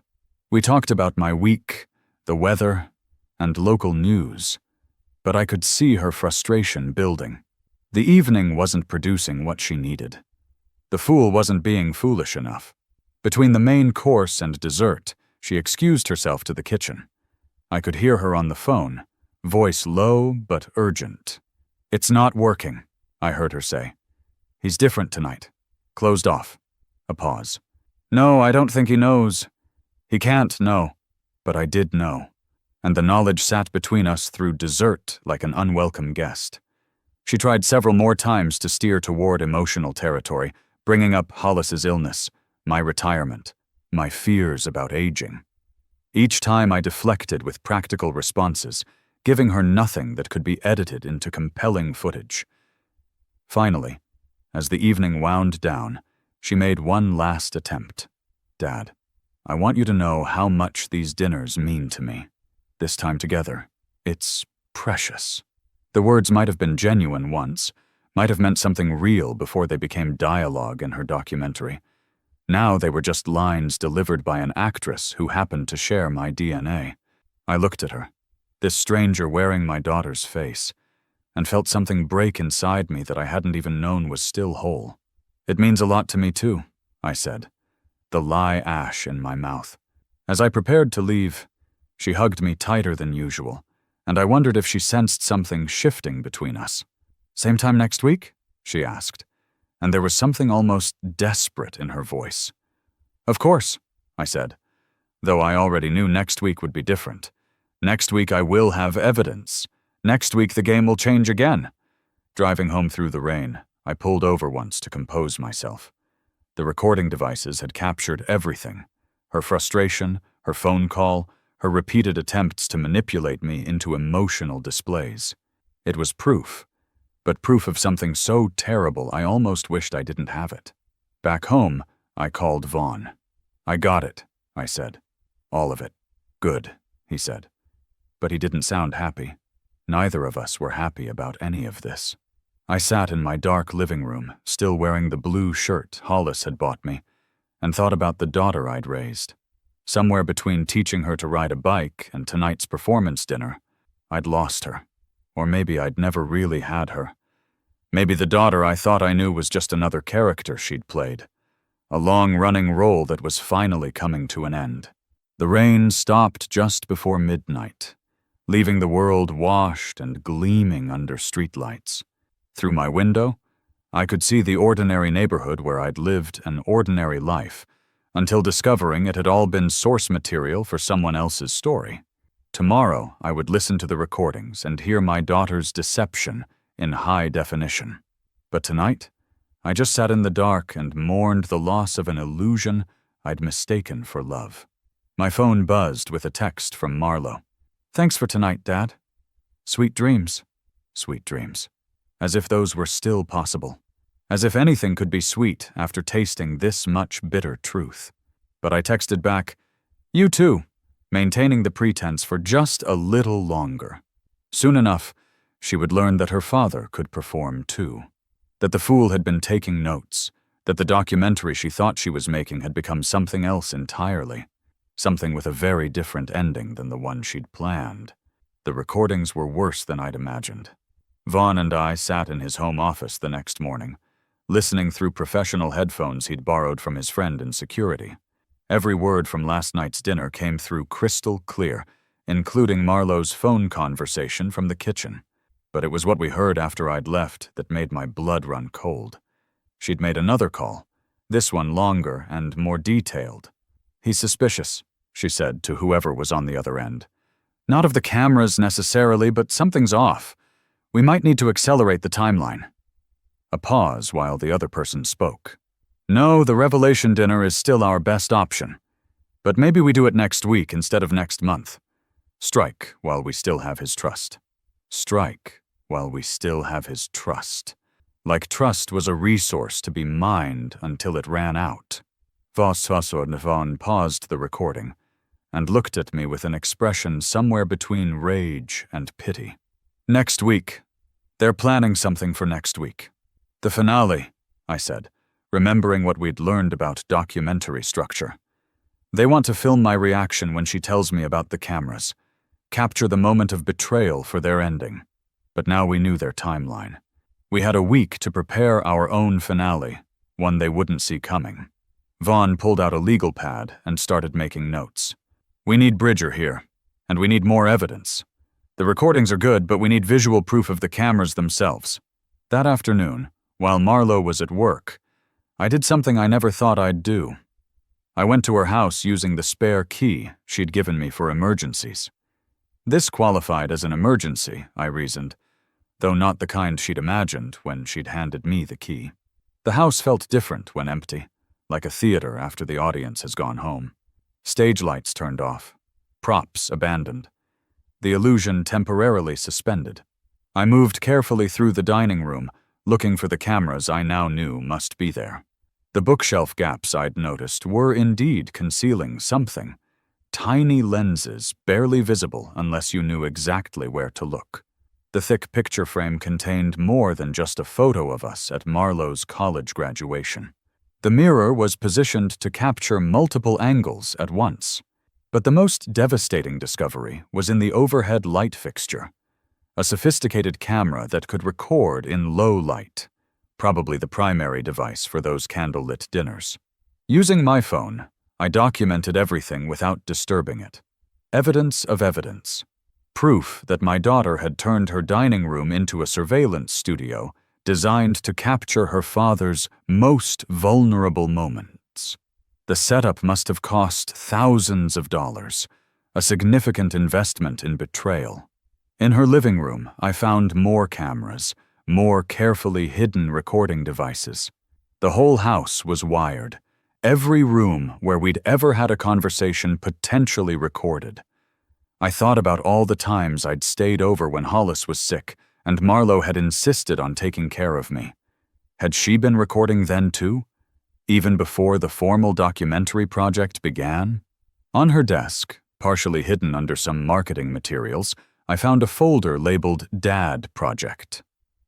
We talked about my week, the weather, and local news, but I could see her frustration building. The evening wasn't producing what she needed. The fool wasn't being foolish enough. Between the main course and dessert, she excused herself to the kitchen. I could hear her on the phone, voice low but urgent. "It's not working," I heard her say. "He's different tonight. Closed off." A pause. "No, I don't think he knows." "He can't know." But I did know, and the knowledge sat between us through dessert like an unwelcome guest. She tried several more times to steer toward emotional territory, bringing up Hollis's illness, my retirement, my fears about aging. Each time I deflected with practical responses, giving her nothing that could be edited into compelling footage. Finally, as the evening wound down, she made one last attempt. "Dad, I want you to know how much these dinners mean to me. This time together, it's precious." The words might have been genuine once, might have meant something real before they became dialogue in her documentary. Now they were just lines delivered by an actress who happened to share my DNA. I looked at her, this stranger wearing my daughter's face, and felt something break inside me that I hadn't even known was still whole. "It means a lot to me too," I said, the lie ash in my mouth. As I prepared to leave, she hugged me tighter than usual, and I wondered if she sensed something shifting between us. "Same time next week?" she asked, and there was something almost desperate in her voice. "Of course," I said, though I already knew next week would be different. Next week I will have evidence. Next week the game will change again. Driving home through the rain, I pulled over once to compose myself. The recording devices had captured everything: her frustration, her phone call, her repeated attempts to manipulate me into emotional displays. It was proof, but proof of something so terrible I almost wished I didn't have it. Back home, I called Vaughn. "I got it," I said. "All of it." "Good," he said. But he didn't sound happy. Neither of us were happy about any of this. I sat in my dark living room, still wearing the blue shirt Hollis had bought me, and thought about the daughter I'd raised. Somewhere between teaching her to ride a bike and tonight's performance dinner, I'd lost her. Or maybe I'd never really had her. Maybe the daughter I thought I knew was just another character she'd played. A long-running role that was finally coming to an end. The rain stopped just before midnight, leaving the world washed and gleaming under streetlights. Through my window, I could see the ordinary neighborhood where I'd lived an ordinary life, until discovering it had all been source material for someone else's story. Tomorrow, I would listen to the recordings and hear my daughter's deception in high definition. But tonight, I just sat in the dark and mourned the loss of an illusion I'd mistaken for love. My phone buzzed with a text from Marlo. "Thanks for tonight, Dad. Sweet dreams." Sweet dreams. As if those were still possible. As if anything could be sweet after tasting this much bitter truth. But I texted back, "You too," maintaining the pretense for just a little longer. Soon enough, she would learn that her father could perform too. That the fool had been taking notes. That the documentary she thought she was making had become something else entirely. Something with a very different ending than the one she'd planned. The recordings were worse than I'd imagined. Vaughn and I sat in his home office the next morning, listening through professional headphones he'd borrowed from his friend in security. Every word from last night's dinner came through crystal clear, including Marlo's phone conversation from the kitchen. But it was what we heard after I'd left that made my blood run cold. She'd made another call, this one longer and more detailed. "He's suspicious," she said to whoever was on the other end. "Not of the cameras necessarily, but something's off. We might need to accelerate the timeline." A pause while the other person spoke. "No, the revelation dinner is still our best option. But maybe we do it next week instead of next month. Strike while we still have his trust." Strike while we still have his trust. Like trust was a resource to be mined until it ran out. Vaughn paused the recording and looked at me with an expression somewhere between rage and pity. "Next week. They're planning something for next week. The finale," I said, remembering what we'd learned about documentary structure. "They want to film my reaction when she tells me about the cameras. Capture the moment of betrayal for their ending." But now we knew their timeline. We had a week to prepare our own finale, one they wouldn't see coming. Vaughn pulled out a legal pad and started making notes. "We need Bridger here, and we need more evidence. The recordings are good, but we need visual proof of the cameras themselves." That afternoon, while Marlo was at work, I did something I never thought I'd do. I went to her house using the spare key she'd given me for emergencies. This qualified as an emergency, I reasoned, though not the kind she'd imagined when she'd handed me the key. The house felt different when empty, like a theater after the audience has gone home. Stage lights turned off, props abandoned, the illusion temporarily suspended. I moved carefully through the dining room, looking for the cameras I now knew must be there. The bookshelf gaps I'd noticed were indeed concealing something. Tiny lenses, barely visible unless you knew exactly where to look. The thick picture frame contained more than just a photo of us at Marlowe's college graduation. The mirror was positioned to capture multiple angles at once. But the most devastating discovery was in the overhead light fixture, a sophisticated camera that could record in low light, probably the primary device for those candlelit dinners. Using my phone, I documented everything without disturbing it. Evidence of evidence. Proof that my daughter had turned her dining room into a surveillance studio designed to capture her father's most vulnerable moments. The setup must have cost thousands of dollars, a significant investment in betrayal. In her living room, I found more cameras, more carefully hidden recording devices. The whole house was wired, every room where we'd ever had a conversation potentially recorded. I thought about all the times I'd stayed over when Hollis was sick, and Marlowe had insisted on taking care of me. Had she been recording then too? Even before the formal documentary project began? On her desk, partially hidden under some marketing materials, I found a folder labeled Dad Project.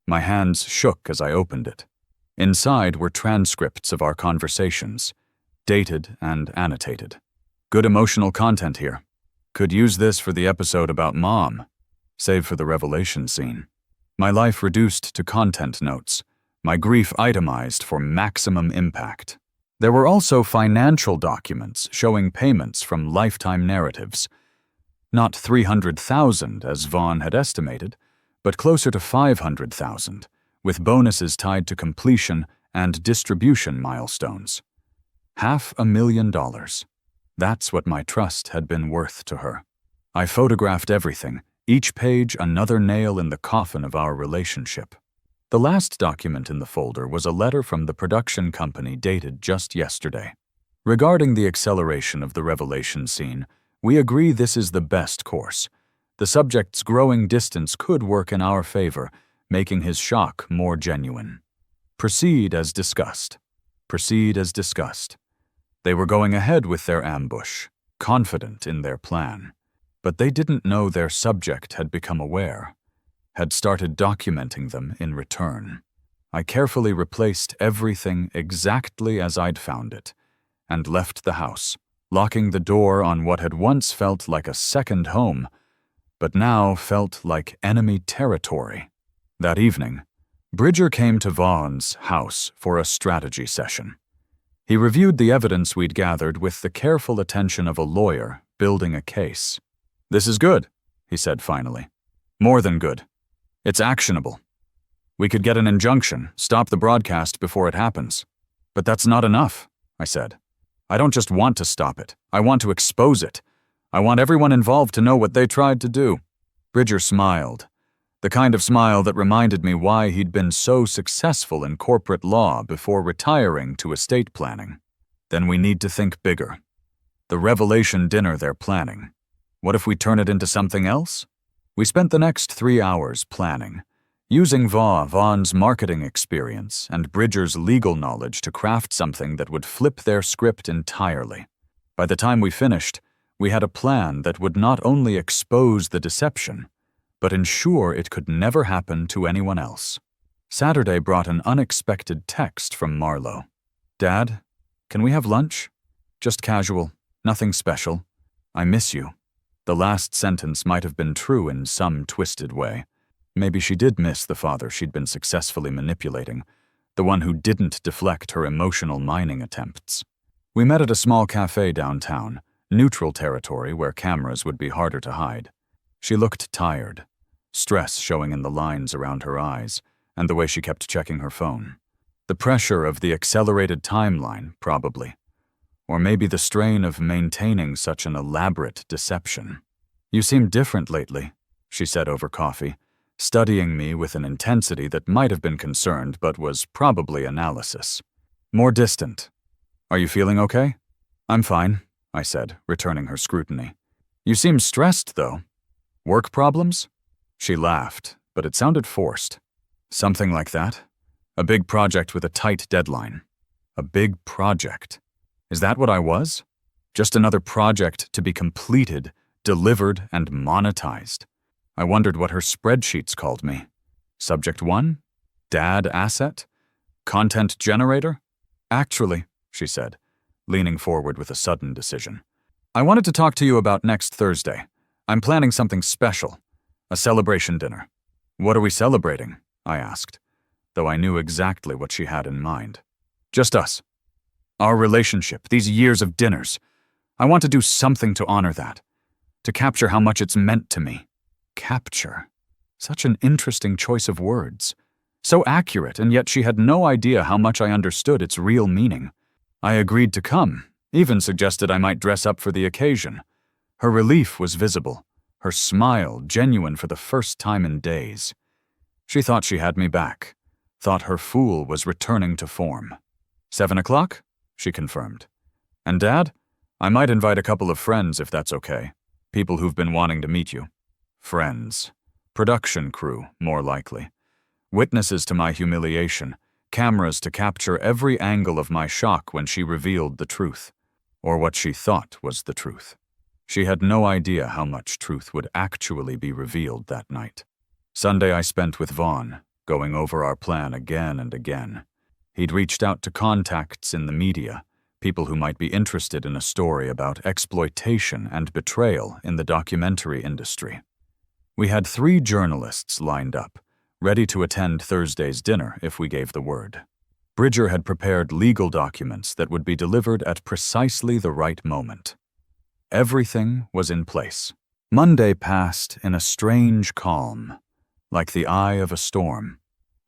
My hands shook as I opened it. Inside were transcripts of our conversations, dated and annotated. Good emotional content here. Could use this for the episode about Mom, save for the revelation scene. My life reduced to content notes, my grief itemized for maximum impact. There were also financial documents showing payments from Lifetime Narratives. Not $300,000 as Vaughn had estimated, but closer to $500,000, with bonuses tied to completion and distribution milestones. $500,000. That's what my trust had been worth to her. I photographed everything, each page another nail in the coffin of our relationship. The last document in the folder was a letter from the production company dated just yesterday. Regarding the acceleration of the revelation scene, we agree this is the best course. The subject's growing distance could work in our favor, making his shock more genuine. Proceed as discussed. Proceed as discussed. They were going ahead with their ambush, confident in their plan. But they didn't know their subject had become aware, had started documenting them in return. I carefully replaced everything exactly as I'd found it, and left the house, locking the door on what had once felt like a second home, but now felt like enemy territory. That evening, Bridger came to Vaughn's house for a strategy session. He reviewed the evidence we'd gathered with the careful attention of a lawyer building a case. "This is good," he said finally. "More than good. It's actionable. We could get an injunction, stop the broadcast before it happens. But that's not enough," I said. "I don't just want to stop it. I want to expose it. I want everyone involved to know what they tried to do." Bridger smiled, the kind of smile that reminded me why he'd been so successful in corporate law before retiring to estate planning. "Then we need to think bigger. The revelation dinner they're planning. What if we turn it into something else?" We spent the next 3 hours planning, using Vaughn's marketing experience and Bridger's legal knowledge to craft something that would flip their script entirely. By the time we finished, we had a plan that would not only expose the deception, but ensure it could never happen to anyone else. Saturday brought an unexpected text from Marlowe. "Dad, can we have lunch? Just casual, nothing special. I miss you." The last sentence might have been true in some twisted way. Maybe she did miss the father she'd been successfully manipulating, the one who didn't deflect her emotional mining attempts. We met at a small cafe downtown, neutral territory where cameras would be harder to hide. She looked tired, stress showing in the lines around her eyes and the way she kept checking her phone. The pressure of the accelerated timeline, probably. Or maybe the strain of maintaining such an elaborate deception. "You seem different lately," she said over coffee, studying me with an intensity that might have been concerned but was probably analysis. "More distant. Are you feeling okay?" "I'm fine," I said, returning her scrutiny. "You seem stressed, though. Work problems?" She laughed, but it sounded forced. "Something like that. A big project with a tight deadline." A big project. Is that what I was? Just another project to be completed, delivered, and monetized. I wondered what her spreadsheets called me. Subject 1? Dad asset? Content generator? Actually, she said, leaning forward with a sudden decision. I wanted to talk to you about next Thursday. I'm planning something special. A celebration dinner. What are we celebrating? I asked, though I knew exactly what she had in mind. Just us. Our relationship, these years of dinners. I want to do something to honor that. To capture how much it's meant to me. Capture. Such an interesting choice of words. So accurate, and yet she had no idea how much I understood its real meaning. I agreed to come, even suggested I might dress up for the occasion. Her relief was visible, her smile genuine for the first time in days. She thought she had me back, thought her fool was returning to form. 7 o'clock? She confirmed. And Dad? I might invite a couple of friends if that's okay. People who've been wanting to meet you. Friends. Production crew, more likely. Witnesses to my humiliation, cameras to capture every angle of my shock when she revealed the truth, or what she thought was the truth. She had no idea how much truth would actually be revealed that night. Sunday I spent with Vaughn, going over our plan again and again. He'd reached out to contacts in the media, people who might be interested in a story about exploitation and betrayal in the documentary industry. We had 3 journalists lined up, ready to attend Thursday's dinner if we gave the word. Bridger had prepared legal documents that would be delivered at precisely the right moment. Everything was in place. Monday passed in a strange calm, like the eye of a storm.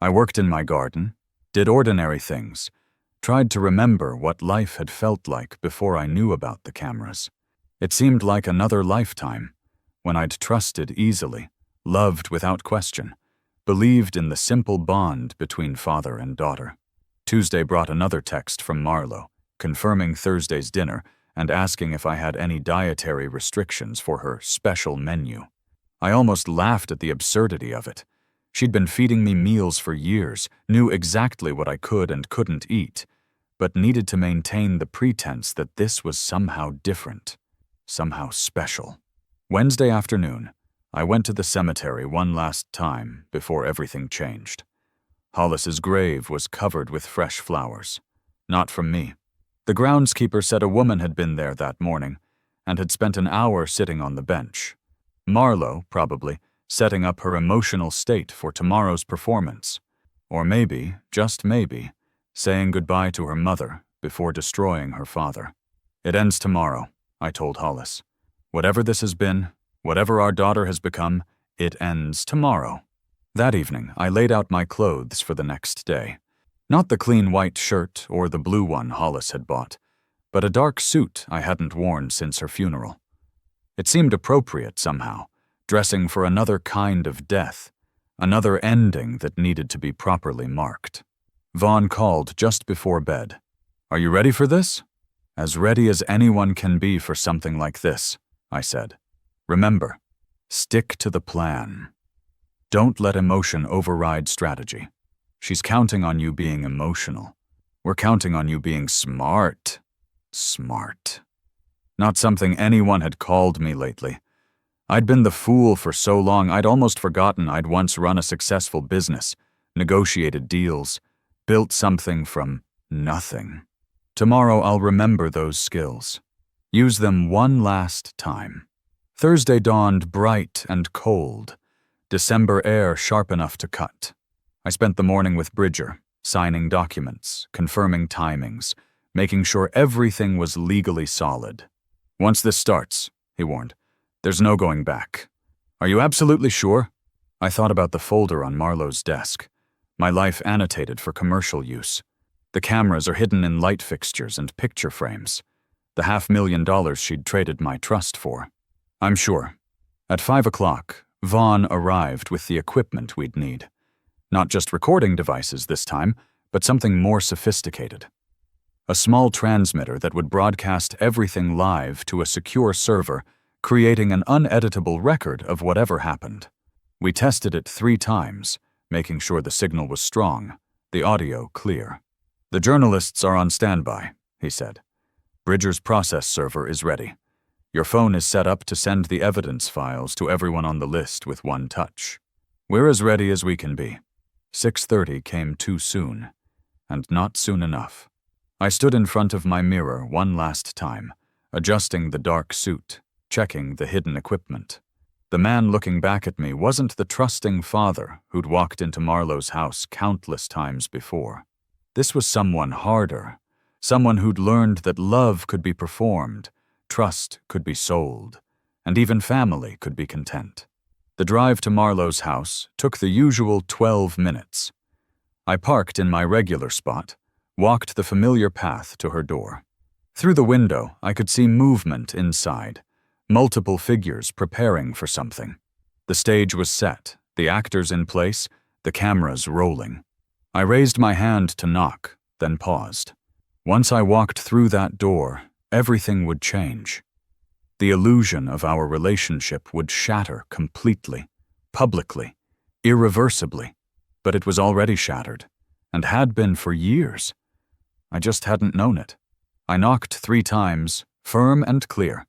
I worked in my garden, did ordinary things, tried to remember what life had felt like before I knew about the cameras. It seemed like another lifetime, when I'd trusted easily, loved without question, believed in the simple bond between father and daughter. Tuesday brought another text from Marlo, confirming Thursday's dinner and asking if I had any dietary restrictions for her special menu. I almost laughed at the absurdity of it. She'd been feeding me meals for years, knew exactly what I could and couldn't eat, but needed to maintain the pretense that this was somehow different, somehow special. Wednesday afternoon, I went to the cemetery one last time before everything changed. Hollis's grave was covered with fresh flowers. Not from me. The groundskeeper said a woman had been there that morning and had spent an hour sitting on the bench. Marlo, probably, setting up her emotional state for tomorrow's performance. Or maybe, just maybe, saying goodbye to her mother before destroying her father. It ends tomorrow, I told Hollis. Whatever this has been, whatever our daughter has become, it ends tomorrow. That evening, I laid out my clothes for the next day. Not the clean white shirt or the blue one Hollis had bought, but a dark suit I hadn't worn since her funeral. It seemed appropriate somehow, dressing for another kind of death, another ending that needed to be properly marked. Vaughn called just before bed. Are you ready for this? As ready as anyone can be for something like this, I said. Remember, stick to the plan. Don't let emotion override strategy. She's counting on you being emotional. We're counting on you being smart. Smart. Not something anyone had called me lately. I'd been the fool for so long I'd almost forgotten I'd once run a successful business, negotiated deals, built something from nothing. Tomorrow I'll remember those skills. Use them one last time. Thursday dawned bright and cold, December air sharp enough to cut. I spent the morning with Bridger, signing documents, confirming timings, making sure everything was legally solid. Once this starts, he warned, there's no going back. Are you absolutely sure? I thought about the folder on Marlo's desk, my life annotated for commercial use. The cameras are hidden in light fixtures and picture frames, the $500,000 she'd traded my trust for. I'm sure. At 5 o'clock, Vaughn arrived with the equipment we'd need. Not just recording devices this time, but something more sophisticated. A small transmitter that would broadcast everything live to a secure server, creating an uneditable record of whatever happened. We tested it 3 times, making sure the signal was strong, the audio clear. The journalists are on standby, he said. Bridger's process server is ready. Your phone is set up to send the evidence files to everyone on the list with one touch. We're as ready as we can be. 6:30 came too soon, and not soon enough. I stood in front of my mirror one last time, adjusting the dark suit, checking the hidden equipment. The man looking back at me wasn't the trusting father who'd walked into Marlowe's house countless times before. This was someone harder, someone who'd learned that love could be performed, trust could be sold, and even family could be content. The drive to Marlowe's house took the usual 12 minutes. I parked in my regular spot, walked the familiar path to her door. Through the window, I could see movement inside, multiple figures preparing for something. The stage was set, the actors in place, the cameras rolling. I raised my hand to knock, then paused. Once I walked through that door, everything would change. The illusion of our relationship would shatter completely, publicly, irreversibly, but it was already shattered, and had been for years. I just hadn't known it. I knocked 3 times, firm and clear.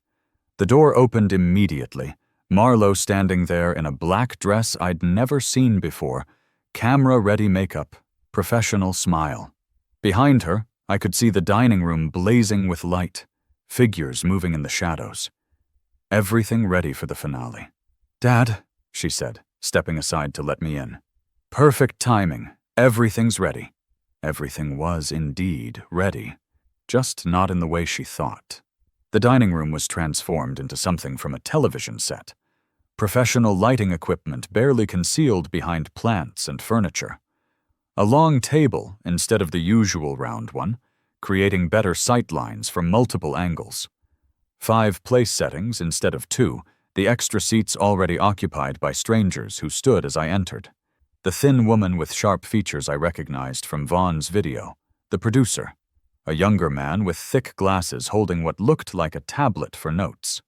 The door opened immediately, Marlowe standing there in a black dress I'd never seen before, camera-ready makeup, professional smile. Behind her, I could see the dining room blazing with light, figures moving in the shadows. Everything ready for the finale. "Dad," she said, stepping aside to let me in. "Perfect timing. Everything's ready." Everything was indeed ready, just not in the way she thought. The dining room was transformed into something from a television set. Professional lighting equipment barely concealed behind plants and furniture. A long table instead of the usual round one, creating better sight lines from multiple angles. 5 place settings instead of 2, the extra seats already occupied by strangers who stood as I entered. The thin woman with sharp features I recognized from Vaughn's video, the producer. A younger man with thick glasses holding what looked like a tablet for notes.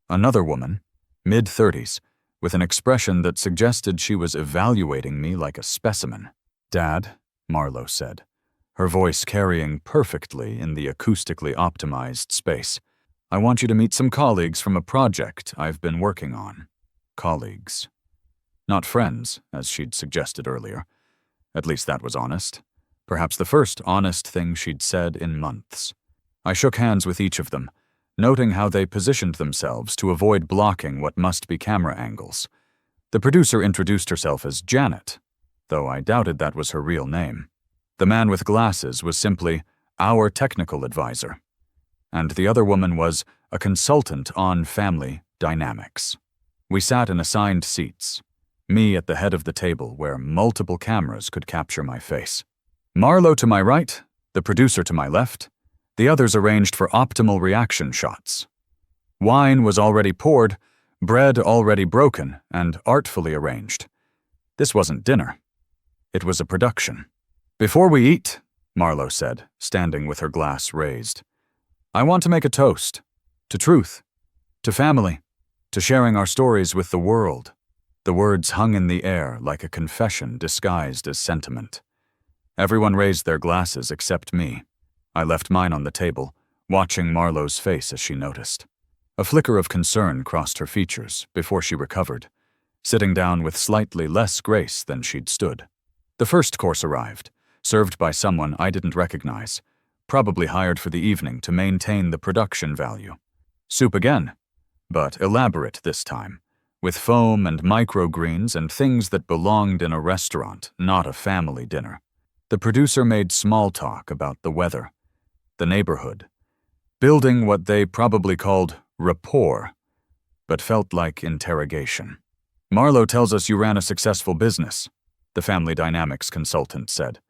Another woman, mid-30s, with an expression that suggested she was evaluating me like a specimen. "Dad," Marlowe said, her voice carrying perfectly in the acoustically optimized space. "I want you to meet some colleagues from a project I've been working on." Colleagues. Not friends, as she'd suggested earlier. At least that was honest. Perhaps the first honest thing she'd said in months. I shook hands with each of them, noting how they positioned themselves to avoid blocking what must be camera angles. The producer introduced herself as Janet, though I doubted that was her real name. The man with glasses was simply our technical advisor, and the other woman was a consultant on family dynamics. We sat in assigned seats, me at the head of the table where multiple cameras could capture my face. Marlowe to my right, the producer to my left, the others arranged for optimal reaction shots. Wine was already poured, bread already broken and artfully arranged. This wasn't dinner. It was a production. "Before we eat," Marlowe said, standing with her glass raised, "I want to make a toast. To truth. To family. To sharing our stories with the world." The words hung in the air like a confession disguised as sentiment. Everyone raised their glasses except me. I left mine on the table, watching Marlowe's face as she noticed. A flicker of concern crossed her features before she recovered, sitting down with slightly less grace than she'd stood. The first course arrived, served by someone I didn't recognize, probably hired for the evening to maintain the production value. Soup again, but elaborate this time, with foam and microgreens and things that belonged in a restaurant, not a family dinner. The producer made small talk about the weather, the neighborhood, building what they probably called rapport, but felt like interrogation. "Marlowe tells us you ran a successful business," the family dynamics consultant said,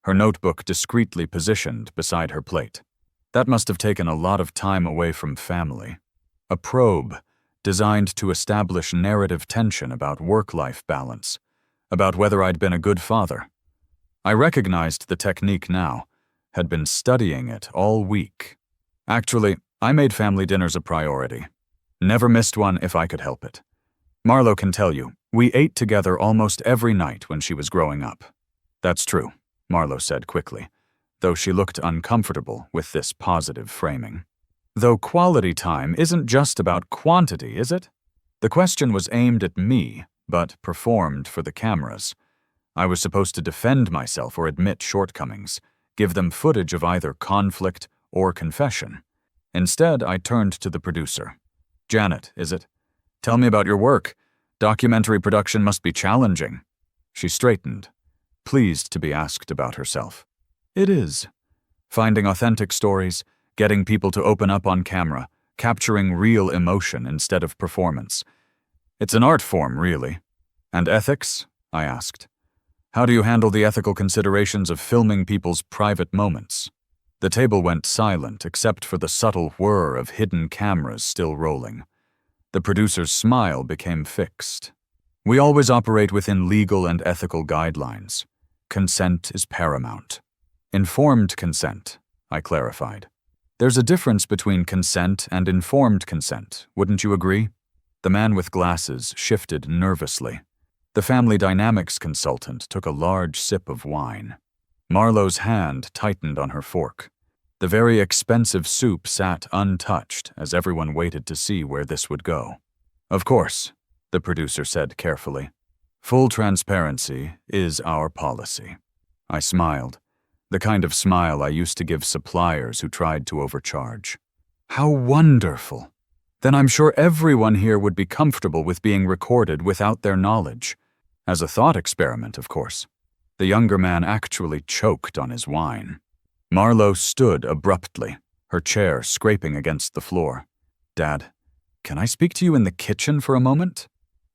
her notebook discreetly positioned beside her plate. That must have taken a lot of time away from family. A probe designed to establish narrative tension about work-life balance, about whether I'd been a good father. I recognized the technique now, had been studying it all week. Actually, I made family dinners a priority. Never missed one if I could help it. Marlowe can tell you, we ate together almost every night when she was growing up. "That's true," Marlowe said quickly, though she looked uncomfortable with this positive framing. Though quality time isn't just about quantity, is it? The question was aimed at me, but performed for the cameras. I was supposed to defend myself or admit shortcomings, give them footage of either conflict or confession. Instead, I turned to the producer. "Janet, is it? Tell me about your work. Documentary production must be challenging." She straightened, pleased to be asked about herself. "It is. Finding authentic stories, getting people to open up on camera, capturing real emotion instead of performance. It's an art form, really." "And ethics?" I asked. "How do you handle the ethical considerations of filming people's private moments?" The table went silent except for the subtle whir of hidden cameras still rolling. The producer's smile became fixed. "We always operate within legal and ethical guidelines. Consent is paramount." "Informed consent," I clarified. "There's a difference between consent and informed consent, wouldn't you agree?" The man with glasses shifted nervously. The family dynamics consultant took a large sip of wine. Marlowe's hand tightened on her fork. The very expensive soup sat untouched as everyone waited to see where this would go. "Of course," the producer said carefully. "Full transparency is our policy." I smiled, the kind of smile I used to give suppliers who tried to overcharge. "How wonderful! Then I'm sure everyone here would be comfortable with being recorded without their knowledge. As a thought experiment, of course." The younger man actually choked on his wine. Marlowe stood abruptly, her chair scraping against the floor. "Dad, can I speak to you in the kitchen for a moment?"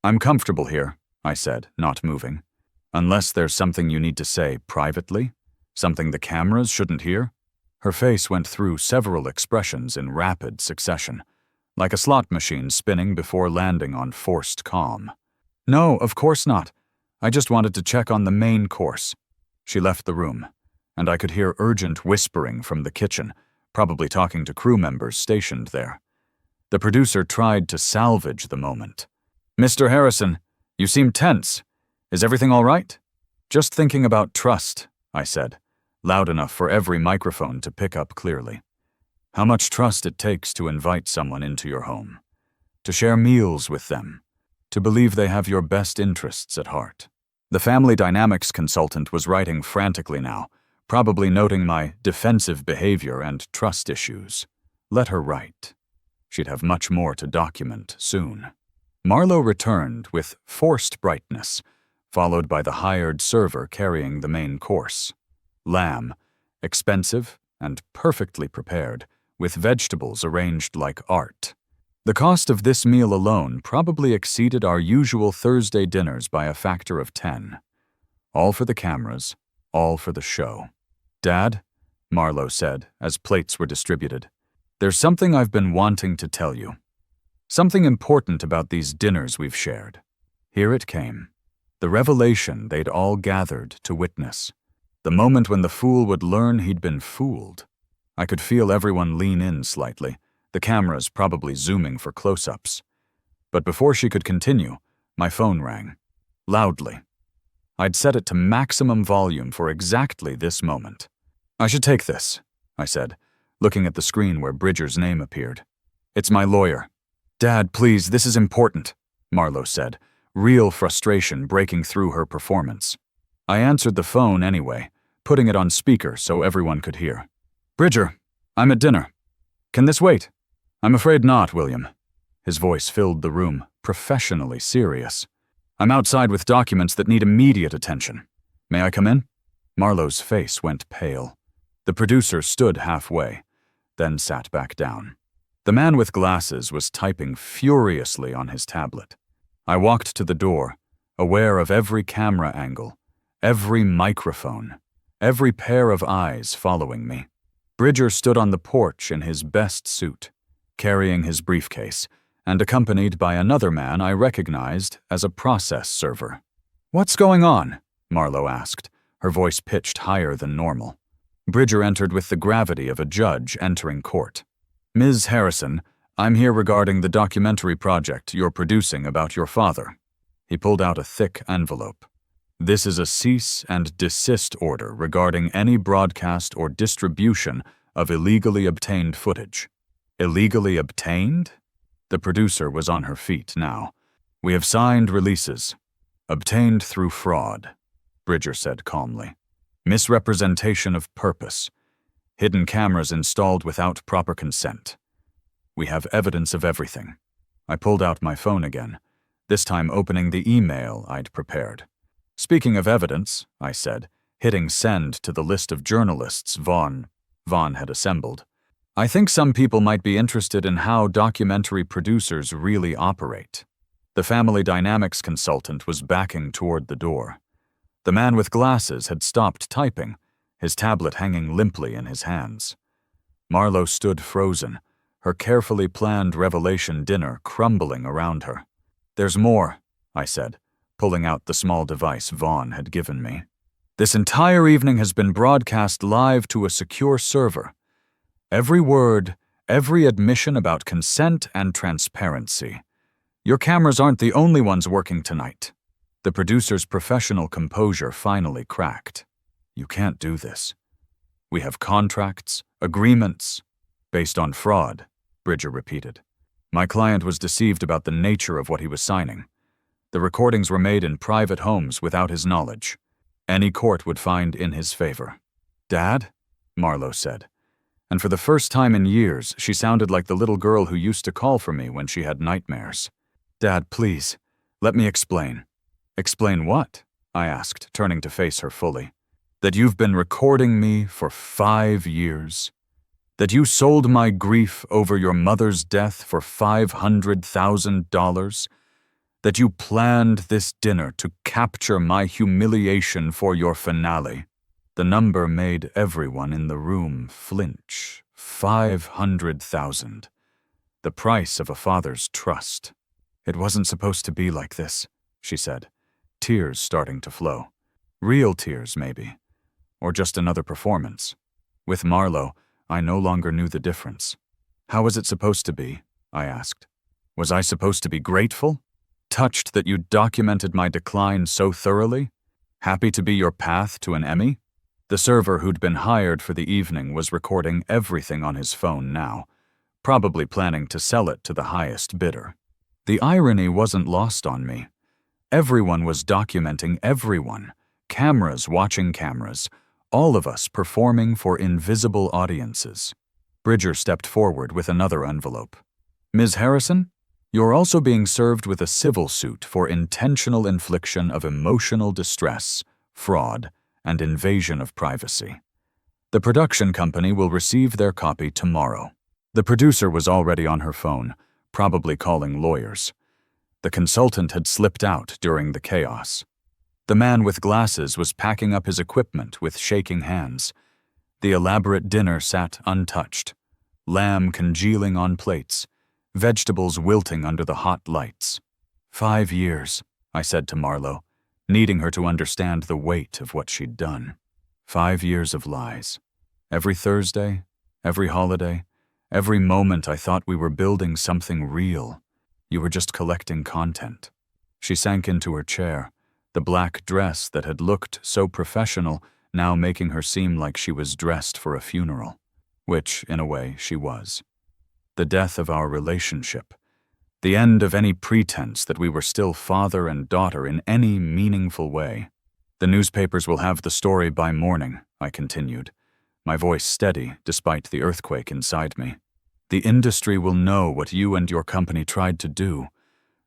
"I'm comfortable here," I said, not moving. "Unless there's something you need to say privately? Something the cameras shouldn't hear?" Her face went through several expressions in rapid succession, like a slot machine spinning before landing on forced calm. "No, of course not. I just wanted to check on the main course." She left the room, and I could hear urgent whispering from the kitchen, probably talking to crew members stationed there. The producer tried to salvage the moment. "Mr. Harrison, you seem tense. Is everything all right?" "Just thinking about trust," I said, loud enough for every microphone to pick up clearly. "How much trust it takes to invite someone into your home, to share meals with them, to believe they have your best interests at heart." The family dynamics consultant was writing frantically now, probably noting my defensive behavior and trust issues. Let her write. She'd have much more to document soon. Marlowe returned with forced brightness, followed by the hired server carrying the main course. Lamb, expensive and perfectly prepared, with vegetables arranged like art. The cost of this meal alone probably exceeded our usual Thursday dinners by a factor of 10. All for the cameras, all for the show. "Dad," Marlowe said as plates were distributed, "there's something I've been wanting to tell you. Something important about these dinners we've shared." Here it came. The revelation they'd all gathered to witness. The moment when the fool would learn he'd been fooled. I could feel everyone lean in slightly, the cameras probably zooming for close-ups. But before she could continue, my phone rang. Loudly. I'd set it to maximum volume for exactly this moment. "I should take this," I said, looking at the screen where Bridger's name appeared. "It's my lawyer." "Dad, please, this is important," Marlowe said, real frustration breaking through her performance. I answered the phone anyway, putting it on speaker so everyone could hear. "Bridger, I'm at dinner. Can this wait?" "I'm afraid not, William." His voice filled the room, professionally serious. "I'm outside with documents that need immediate attention. May I come in?" Marlowe's face went pale. The producer stood halfway, then sat back down. The man with glasses was typing furiously on his tablet. I walked to the door, aware of every camera angle, every microphone, every pair of eyes following me. Bridger stood on the porch in his best suit, carrying his briefcase, and accompanied by another man I recognized as a process server. "What's going on?" Marlowe asked, her voice pitched higher than normal. Bridger entered with the gravity of a judge entering court. "Ms. Harrison, I'm here regarding the documentary project you're producing about your father." He pulled out a thick envelope. "This is a cease and desist order regarding any broadcast or distribution of illegally obtained footage." Illegally obtained? The producer was on her feet now. We have signed releases. Obtained through fraud, Bridger said calmly. Misrepresentation of purpose. Hidden cameras installed without proper consent. We have evidence of everything. I pulled out my phone again, this time opening the email I'd prepared. Speaking of evidence, I said, hitting send to the list of journalists Vaughn had assembled. I think some people might be interested in how documentary producers really operate. The family dynamics consultant was backing toward the door. The man with glasses had stopped typing, his tablet hanging limply in his hands. Marlo stood frozen, her carefully planned revelation dinner crumbling around her. There's more, I said, pulling out the small device Vaughn had given me. This entire evening has been broadcast live to a secure server. Every word, every admission about consent and transparency. Your cameras aren't the only ones working tonight. The producer's professional composure finally cracked. You can't do this. We have contracts, agreements, based on fraud, Bridger repeated. My client was deceived about the nature of what he was signing. The recordings were made in private homes without his knowledge. Any court would find in his favor. Dad? Marlo said. And for the first time in years, she sounded like the little girl who used to call for me when she had nightmares. Dad, please, let me explain. Explain what? I asked, turning to face her fully. That you've been recording me for 5 years. That you sold my grief over your mother's death for $500,000. That you planned this dinner to capture my humiliation for your finale. The number made everyone in the room flinch. 500,000. The price of a father's trust. It wasn't supposed to be like this, she said, tears starting to flow. Real tears, maybe. Or just another performance. With Marlo, I no longer knew the difference. How was it supposed to be? I asked. Was I supposed to be grateful? Touched that you documented my decline so thoroughly? Happy to be your path to an Emmy? The server who'd been hired for the evening was recording everything on his phone now, probably planning to sell it to the highest bidder. The irony wasn't lost on me. Everyone was documenting everyone, cameras watching cameras, all of us performing for invisible audiences. Bridger stepped forward with another envelope. Ms. Harrison, you're also being served with a civil suit for intentional infliction of emotional distress, fraud, and invasion of privacy. The production company will receive their copy tomorrow. The producer was already on her phone, probably calling lawyers. The consultant had slipped out during the chaos. The man with glasses was packing up his equipment with shaking hands. The elaborate dinner sat untouched, lamb congealing on plates, vegetables wilting under the hot lights. 5 years, I said to Marlo, needing her to understand the weight of what she'd done. 5 years of lies. Every Thursday, every holiday, every moment I thought we were building something real. You were just collecting content. She sank into her chair, the black dress that had looked so professional now making her seem like she was dressed for a funeral, which, in a way, she was. The death of our relationship. The end of any pretense that we were still father and daughter in any meaningful way. The newspapers will have the story by morning, I continued, my voice steady despite the earthquake inside me. The industry will know what you and your company tried to do.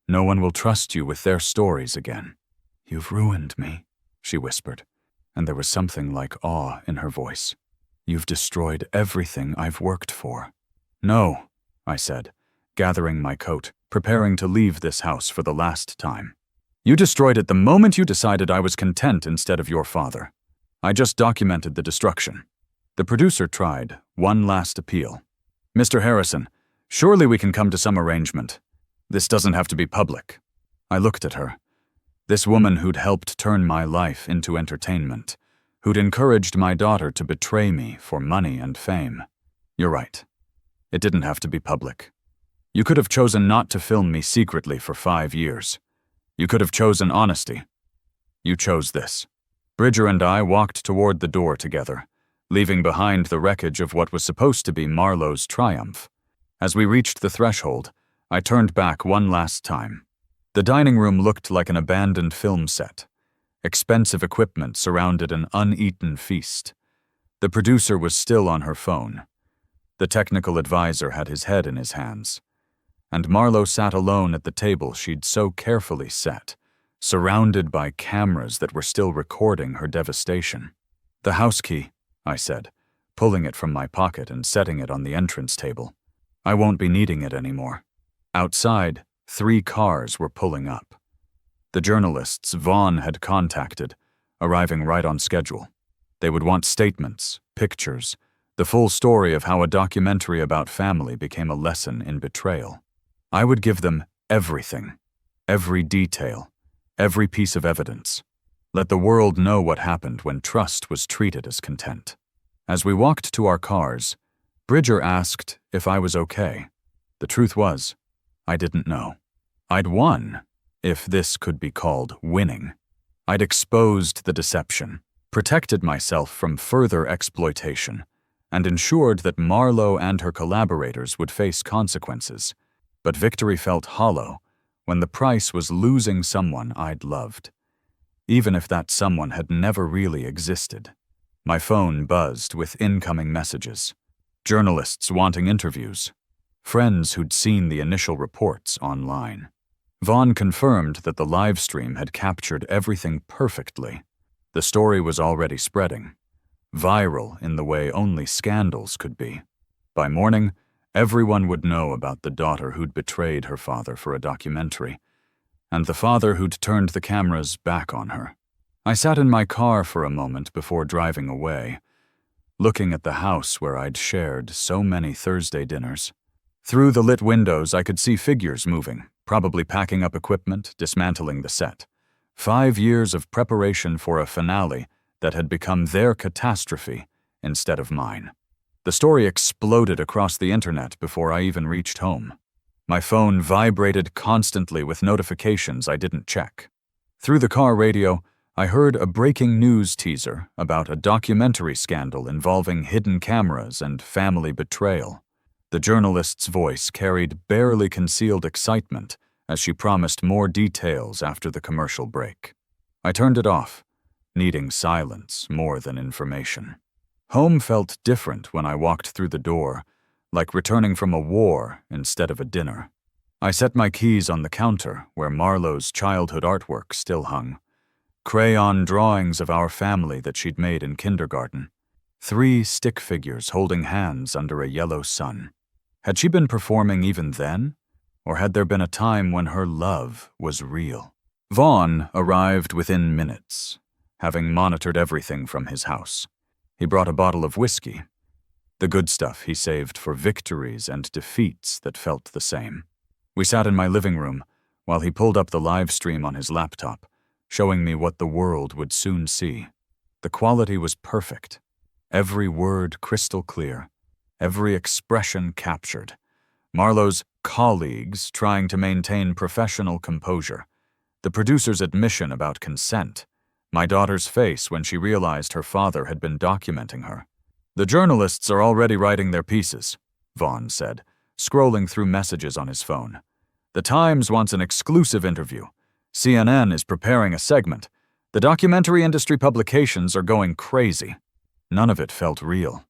No one will trust you with their stories again. You've ruined me, she whispered, and there was something like awe in her voice. You've destroyed everything I've worked for. No, I said, gathering my coat, preparing to leave this house for the last time. You destroyed it the moment you decided I was content instead of your father. I just documented the destruction. The producer tried one last appeal. Mr. Harrison, surely we can come to some arrangement. This doesn't have to be public. I looked at her. This woman who'd helped turn my life into entertainment, who'd encouraged my daughter to betray me for money and fame. You're right. It didn't have to be public. You could have chosen not to film me secretly for 5 years. You could have chosen honesty. You chose this. Bridger and I walked toward the door together, leaving behind the wreckage of what was supposed to be Marlo's triumph. As we reached the threshold, I turned back one last time. The dining room looked like an abandoned film set. Expensive equipment surrounded an uneaten feast. The producer was still on her phone. The technical advisor had his head in his hands. And Marlo sat alone at the table she'd so carefully set, surrounded by cameras that were still recording her devastation. "The house key," I said, pulling it from my pocket and setting it on the entrance table. "I won't be needing it anymore." Outside, 3 cars were pulling up. The journalists Vaughn had contacted, arriving right on schedule. They would want statements, pictures, the full story of how a documentary about family became a lesson in betrayal. I would give them everything, every detail, every piece of evidence. Let the world know what happened when trust was treated as content. As we walked to our cars, Bridger asked if I was okay. The truth was, I didn't know. I'd won, if this could be called winning. I'd exposed the deception, protected myself from further exploitation, and ensured that Marlo and her collaborators would face consequences. But victory felt hollow when the price was losing someone I'd loved, even if that someone had never really existed. My phone buzzed with incoming messages. Journalists wanting interviews. Friends who'd seen the initial reports online. Vaughn confirmed that the live stream had captured everything perfectly. The story was already spreading, viral in the way only scandals could be. By morning, everyone would know about the daughter who'd betrayed her father for a documentary, and the father who'd turned the cameras back on her. I sat in my car for a moment before driving away, looking at the house where I'd shared so many Thursday dinners. Through the lit windows, I could see figures moving, probably packing up equipment, dismantling the set. 5 years of preparation for a finale that had become their catastrophe instead of mine. The story exploded across the internet before I even reached home. My phone vibrated constantly with notifications I didn't check. Through the car radio, I heard a breaking news teaser about a documentary scandal involving hidden cameras and family betrayal. The journalist's voice carried barely concealed excitement as she promised more details after the commercial break. I turned it off, needing silence more than information. Home felt different when I walked through the door, like returning from a war instead of a dinner. I set my keys on the counter where Marlo's childhood artwork still hung. Crayon drawings of our family that she'd made in kindergarten. 3 stick figures holding hands under a yellow sun. Had she been performing even then? Or had there been a time when her love was real? Vaughn arrived within minutes, having monitored everything from his house. He brought a bottle of whiskey, the good stuff he saved for victories and defeats that felt the same. We sat in my living room while he pulled up the live stream on his laptop, showing me what the world would soon see. The quality was perfect, every word crystal clear, every expression captured. Marlo's colleagues trying to maintain professional composure, the producer's admission about consent, my daughter's face when she realized her father had been documenting her. "The journalists are already writing their pieces," Vaughn said, scrolling through messages on his phone. "The Times wants an exclusive interview. CNN is preparing a segment. The documentary industry publications are going crazy." None of it felt real.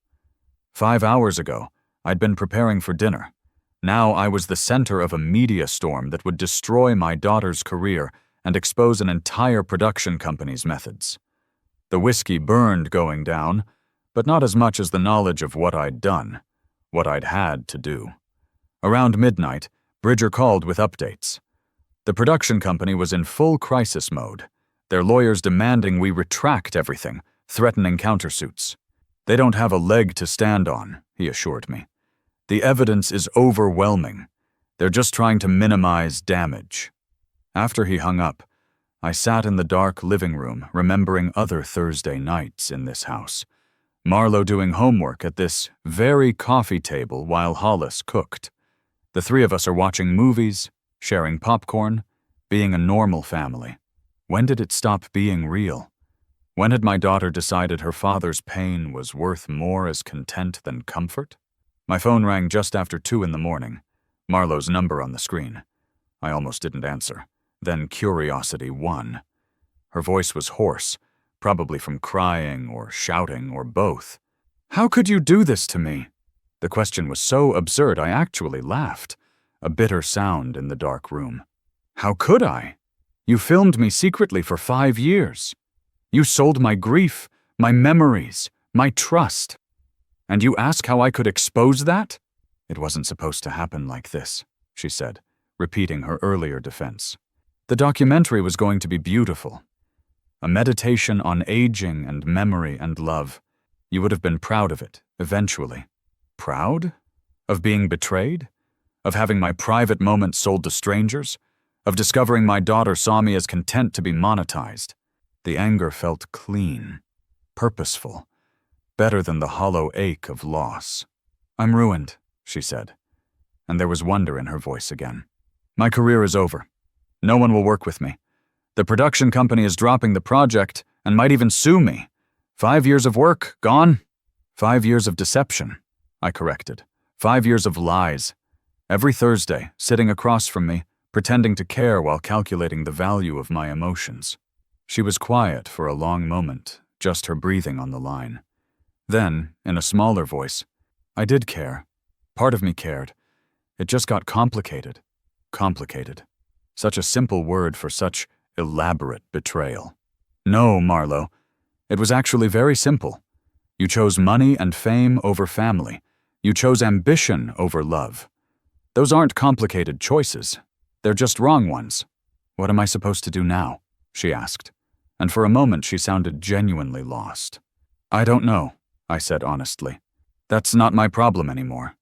5 hours ago, I'd been preparing for dinner. Now I was the center of a media storm that would destroy my daughter's career and expose an entire production company's methods. The whiskey burned going down, but not as much as the knowledge of what I'd done, what I'd had to do. Around midnight, Bridger called with updates. The production company was in full crisis mode, their lawyers demanding we retract everything, threatening countersuits. "They don't have a leg to stand on," he assured me. "The evidence is overwhelming. They're just trying to minimize damage." After he hung up, I sat in the dark living room remembering other Thursday nights in this house. Marlo doing homework at this very coffee table while Hollis cooked. The 3 of us are watching movies, sharing popcorn, being a normal family. When did it stop being real? When had my daughter decided her father's pain was worth more as content than comfort? My phone rang just after 2 in the morning. Marlowe's number on the screen. I almost didn't answer. Then curiosity won. Her voice was hoarse, probably from crying or shouting or both. "How could you do this to me?" The question was so absurd I actually laughed, a bitter sound in the dark room. "How could I? You filmed me secretly for 5 years. You sold my grief, my memories, my trust. And you ask how I could expose that?" "It wasn't supposed to happen like this," she said, repeating her earlier defense. "The documentary was going to be beautiful. A meditation on aging and memory and love. You would have been proud of it, eventually." Proud? Of being betrayed? Of having my private moments sold to strangers? Of discovering my daughter saw me as content to be monetized? The anger felt clean, purposeful, better than the hollow ache of loss. "I'm ruined," she said, and there was wonder in her voice again. "My career is over. No one will work with me. The production company is dropping the project and might even sue me. 5 years of work, gone. 5 years of deception," I corrected. 5 years of lies. Every Thursday, sitting across from me, pretending to care while calculating the value of my emotions. She was quiet for a long moment, just her breathing on the line. Then, in a smaller voice, "I did care. Part of me cared. It just got complicated." Complicated. Such a simple word for such elaborate betrayal. "No, Marlowe. It was actually very simple. You chose money and fame over family. You chose ambition over love. Those aren't complicated choices. They're just wrong ones." "What am I supposed to do now?" she asked, and for a moment she sounded genuinely lost. "I don't know," I said honestly. "That's not my problem anymore.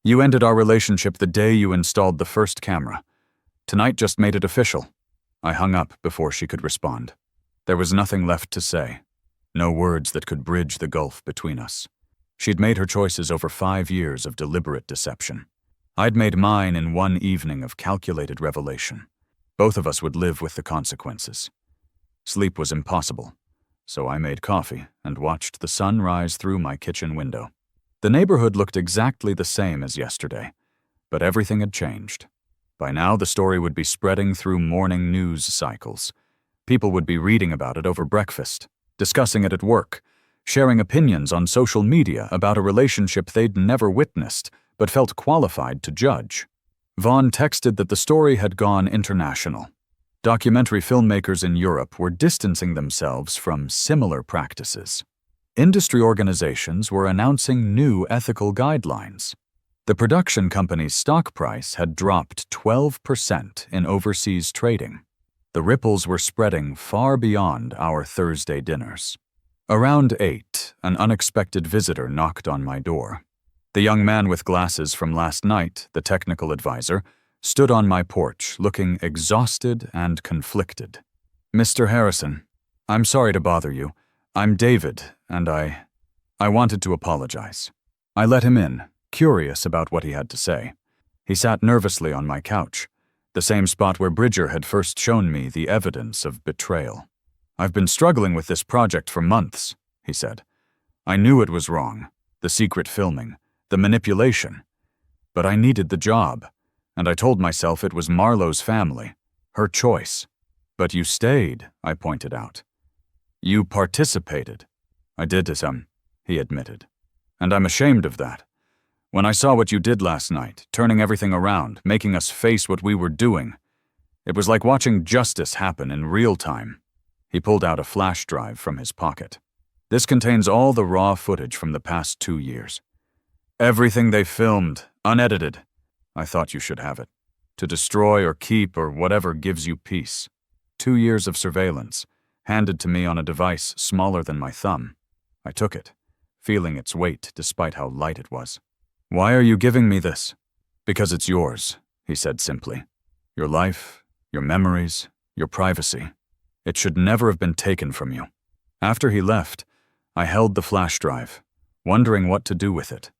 You ended our relationship the day you installed the first camera. Tonight just made it official." I hung up before she could respond. There was nothing left to say. No words that could bridge the gulf between us. She'd made her choices over 5 years of deliberate deception. I'd made mine in one evening of calculated revelation. Both of us would live with the consequences. Sleep was impossible, so I made coffee and watched the sun rise through my kitchen window. The neighborhood looked exactly the same as yesterday, but everything had changed. By now, the story would be spreading through morning news cycles. People would be reading about it over breakfast, discussing it at work, sharing opinions on social media about a relationship they'd never witnessed but felt qualified to judge. Vaughn texted that the story had gone international. Documentary filmmakers in Europe were distancing themselves from similar practices. Industry organizations were announcing new ethical guidelines. The production company's stock price had dropped 12% in overseas trading. The ripples were spreading far beyond our Thursday dinners. Around 8, an unexpected visitor knocked on my door. The young man with glasses from last night, the technical advisor, stood on my porch, looking exhausted and conflicted. "Mr. Harrison, I'm sorry to bother you. I'm David, and I wanted to apologize." I let him in, curious about what he had to say. He sat nervously on my couch, the same spot where Bridger had first shown me the evidence of betrayal. "I've been struggling with this project for months," he said. "I knew it was wrong, the secret filming, the manipulation. But I needed the job, and I told myself it was Marlowe's family, her choice. But you stayed," I pointed out. "You participated." "I did to some," he admitted. "And I'm ashamed of that. When I saw what you did last night, turning everything around, making us face what we were doing, it was like watching justice happen in real time." He pulled out a flash drive from his pocket. "This contains all the raw footage from the past 2 years. Everything they filmed, unedited. I thought you should have it. To destroy or keep or whatever gives you peace. 2 years of surveillance, handed to me on a device smaller than my thumb. I took it, feeling its weight despite how light it was. Why are you giving me this?" "Because it's yours," he said simply. "Your life, your memories, your privacy. It should never have been taken from you." After he left, I held the flash drive, wondering what to do with it.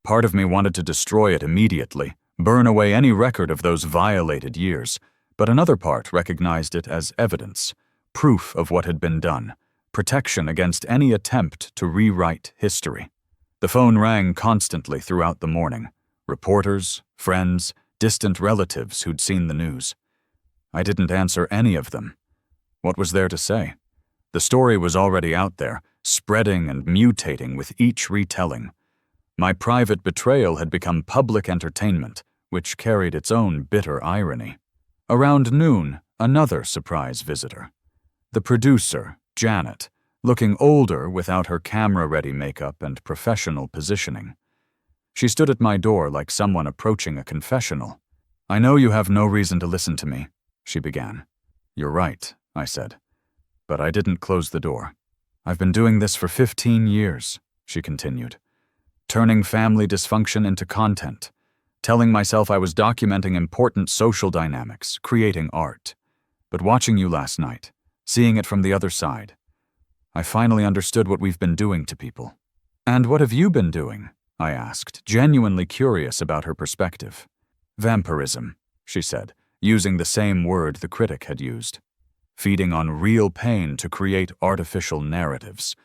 Part of me wanted to destroy it immediately, burn away any record of those violated years, but another part recognized it as evidence, proof of what had been done, protection against any attempt to rewrite history. The phone rang constantly throughout the morning. Reporters, friends, distant relatives who'd seen the news. I didn't answer any of them. What was there to say? The story was already out there, spreading and mutating with each retelling. My private betrayal had become public entertainment, which carried its own bitter irony. Around noon, another surprise visitor. The producer, Janet, looking older without her camera-ready makeup and professional positioning. She stood at my door like someone approaching a confessional. "I know you have no reason to listen to me," she began. "You're right," I said. But I didn't close the door. "I've been doing this for 15 years, she continued. Turning family dysfunction into content. Telling myself I was documenting important social dynamics, creating art. But watching you last night, seeing it from the other side, I finally understood what we've been doing to people." "And what have you been doing?" I asked, genuinely curious about her perspective. "Vampirism," she said, using the same word the critic had used. "Feeding on real pain to create artificial narratives.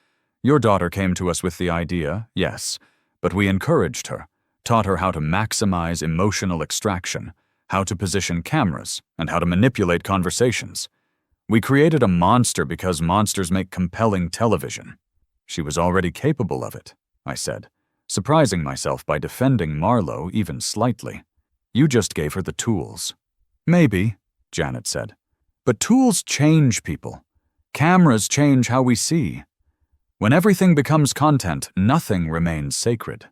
Your daughter came to us with the idea, yes, but we encouraged her, taught her how to maximize emotional extraction, how to position cameras, and how to manipulate conversations. We created a monster because monsters make compelling television. She was already capable of it," I said, surprising myself by defending Marlowe even slightly. "You just gave her the tools." "Maybe," Janet said. "But tools change people. Cameras change how we see. When everything becomes content, nothing remains sacred."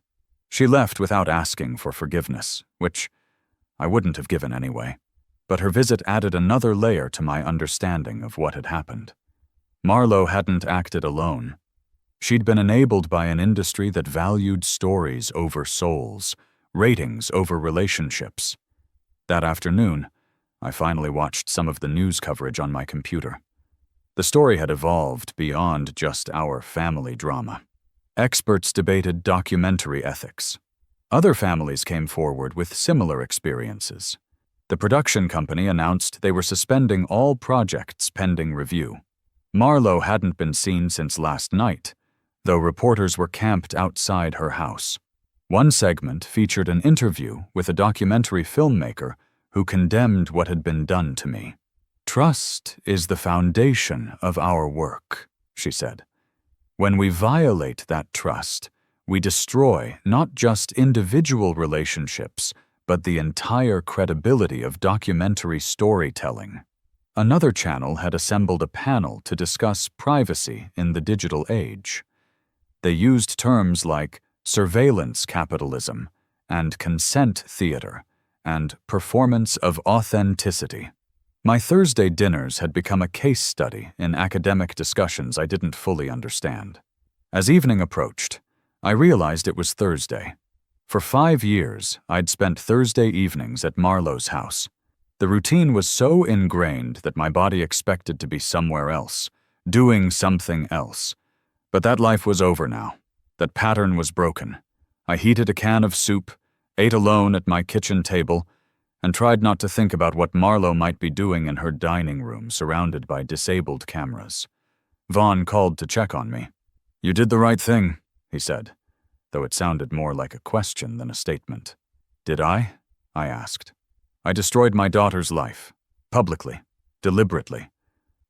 She left without asking for forgiveness, which I wouldn't have given anyway. But her visit added another layer to my understanding of what had happened. Marlowe hadn't acted alone. She'd been enabled by an industry that valued stories over souls, ratings over relationships. That afternoon, I finally watched some of the news coverage on my computer. The story had evolved beyond just our family drama. Experts debated documentary ethics. Other families came forward with similar experiences. The production company announced they were suspending all projects pending review. Marlowe hadn't been seen since last night, though reporters were camped outside her house. One segment featured an interview with a documentary filmmaker who condemned what had been done to me. "Trust is the foundation of our work," she said. "When we violate that trust, we destroy not just individual relationships, but the entire credibility of documentary storytelling." Another channel had assembled a panel to discuss privacy in the digital age. They used terms like surveillance capitalism and consent theater and performance of authenticity. My Thursday dinners had become a case study in academic discussions I didn't fully understand. As evening approached, I realized it was Thursday. For 5 years, I'd spent Thursday evenings at Marlowe's house. The routine was so ingrained that my body expected to be somewhere else, doing something else. But that life was over now. That pattern was broken. I heated a can of soup, ate alone at my kitchen table, and tried not to think about what Marlowe might be doing in her dining room surrounded by disabled cameras. Vaughn called to check on me. "You did the right thing," he said, though it sounded more like a question than a statement. "Did I?" I asked. "I destroyed my daughter's life. Publicly. Deliberately.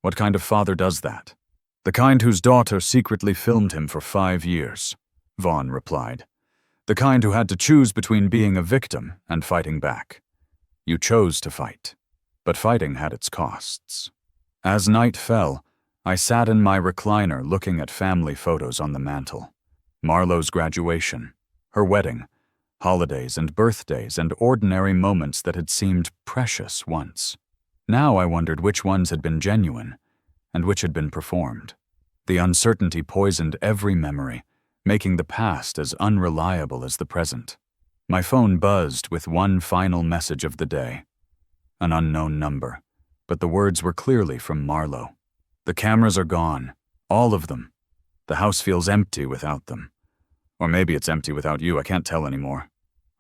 What kind of father does that?" "The kind whose daughter secretly filmed him for 5 years," Vaughn replied. "The kind who had to choose between being a victim and fighting back. You chose to fight, but fighting had its costs." As night fell, I sat in my recliner looking at family photos on the mantel. Marlowe's graduation, her wedding, holidays and birthdays and ordinary moments that had seemed precious once. Now I wondered which ones had been genuine and which had been performed. The uncertainty poisoned every memory, making the past as unreliable as the present. My phone buzzed with one final message of the day. An unknown number, but the words were clearly from Marlowe. "The cameras are gone, all of them. The house feels empty without them. Or maybe it's empty without you, I can't tell anymore."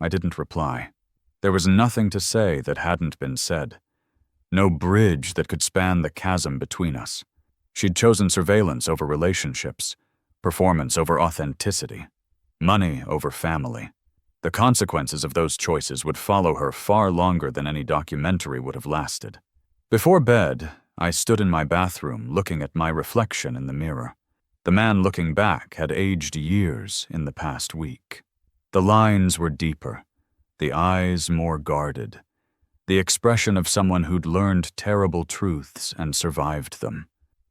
I didn't reply. There was nothing to say that hadn't been said. No bridge that could span the chasm between us. She'd chosen surveillance over relationships, performance over authenticity. money over family. The consequences of those choices would follow her far longer than any documentary would have lasted. Before bed, I stood in my bathroom looking at my reflection in the mirror. The man looking back had aged years in the past week. The lines were deeper, the eyes more guarded, the expression of someone who'd learned terrible truths and survived them.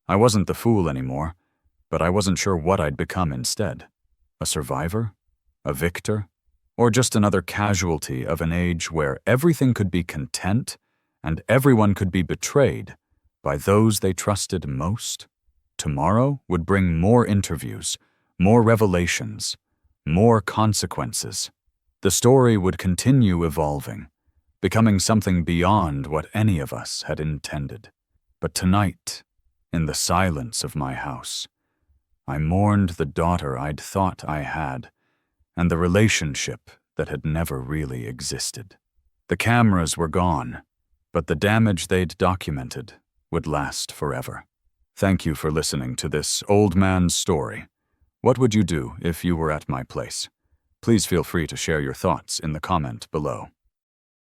I wasn't the fool anymore, but I wasn't sure what I'd become instead. A survivor? A victor? Or just another casualty of an age where everything could be content and everyone could be betrayed by those they trusted most? Tomorrow would bring more interviews, more revelations, more consequences. The story would continue evolving, becoming something beyond what any of us had intended. But tonight, in the silence of my house, I mourned the daughter I'd thought I had, and the relationship that had never really existed. The cameras were gone, but the damage they'd documented would last forever. Thank you for listening to this old man's story. What would you do if you were at my place? Please feel free to share your thoughts in the comment below.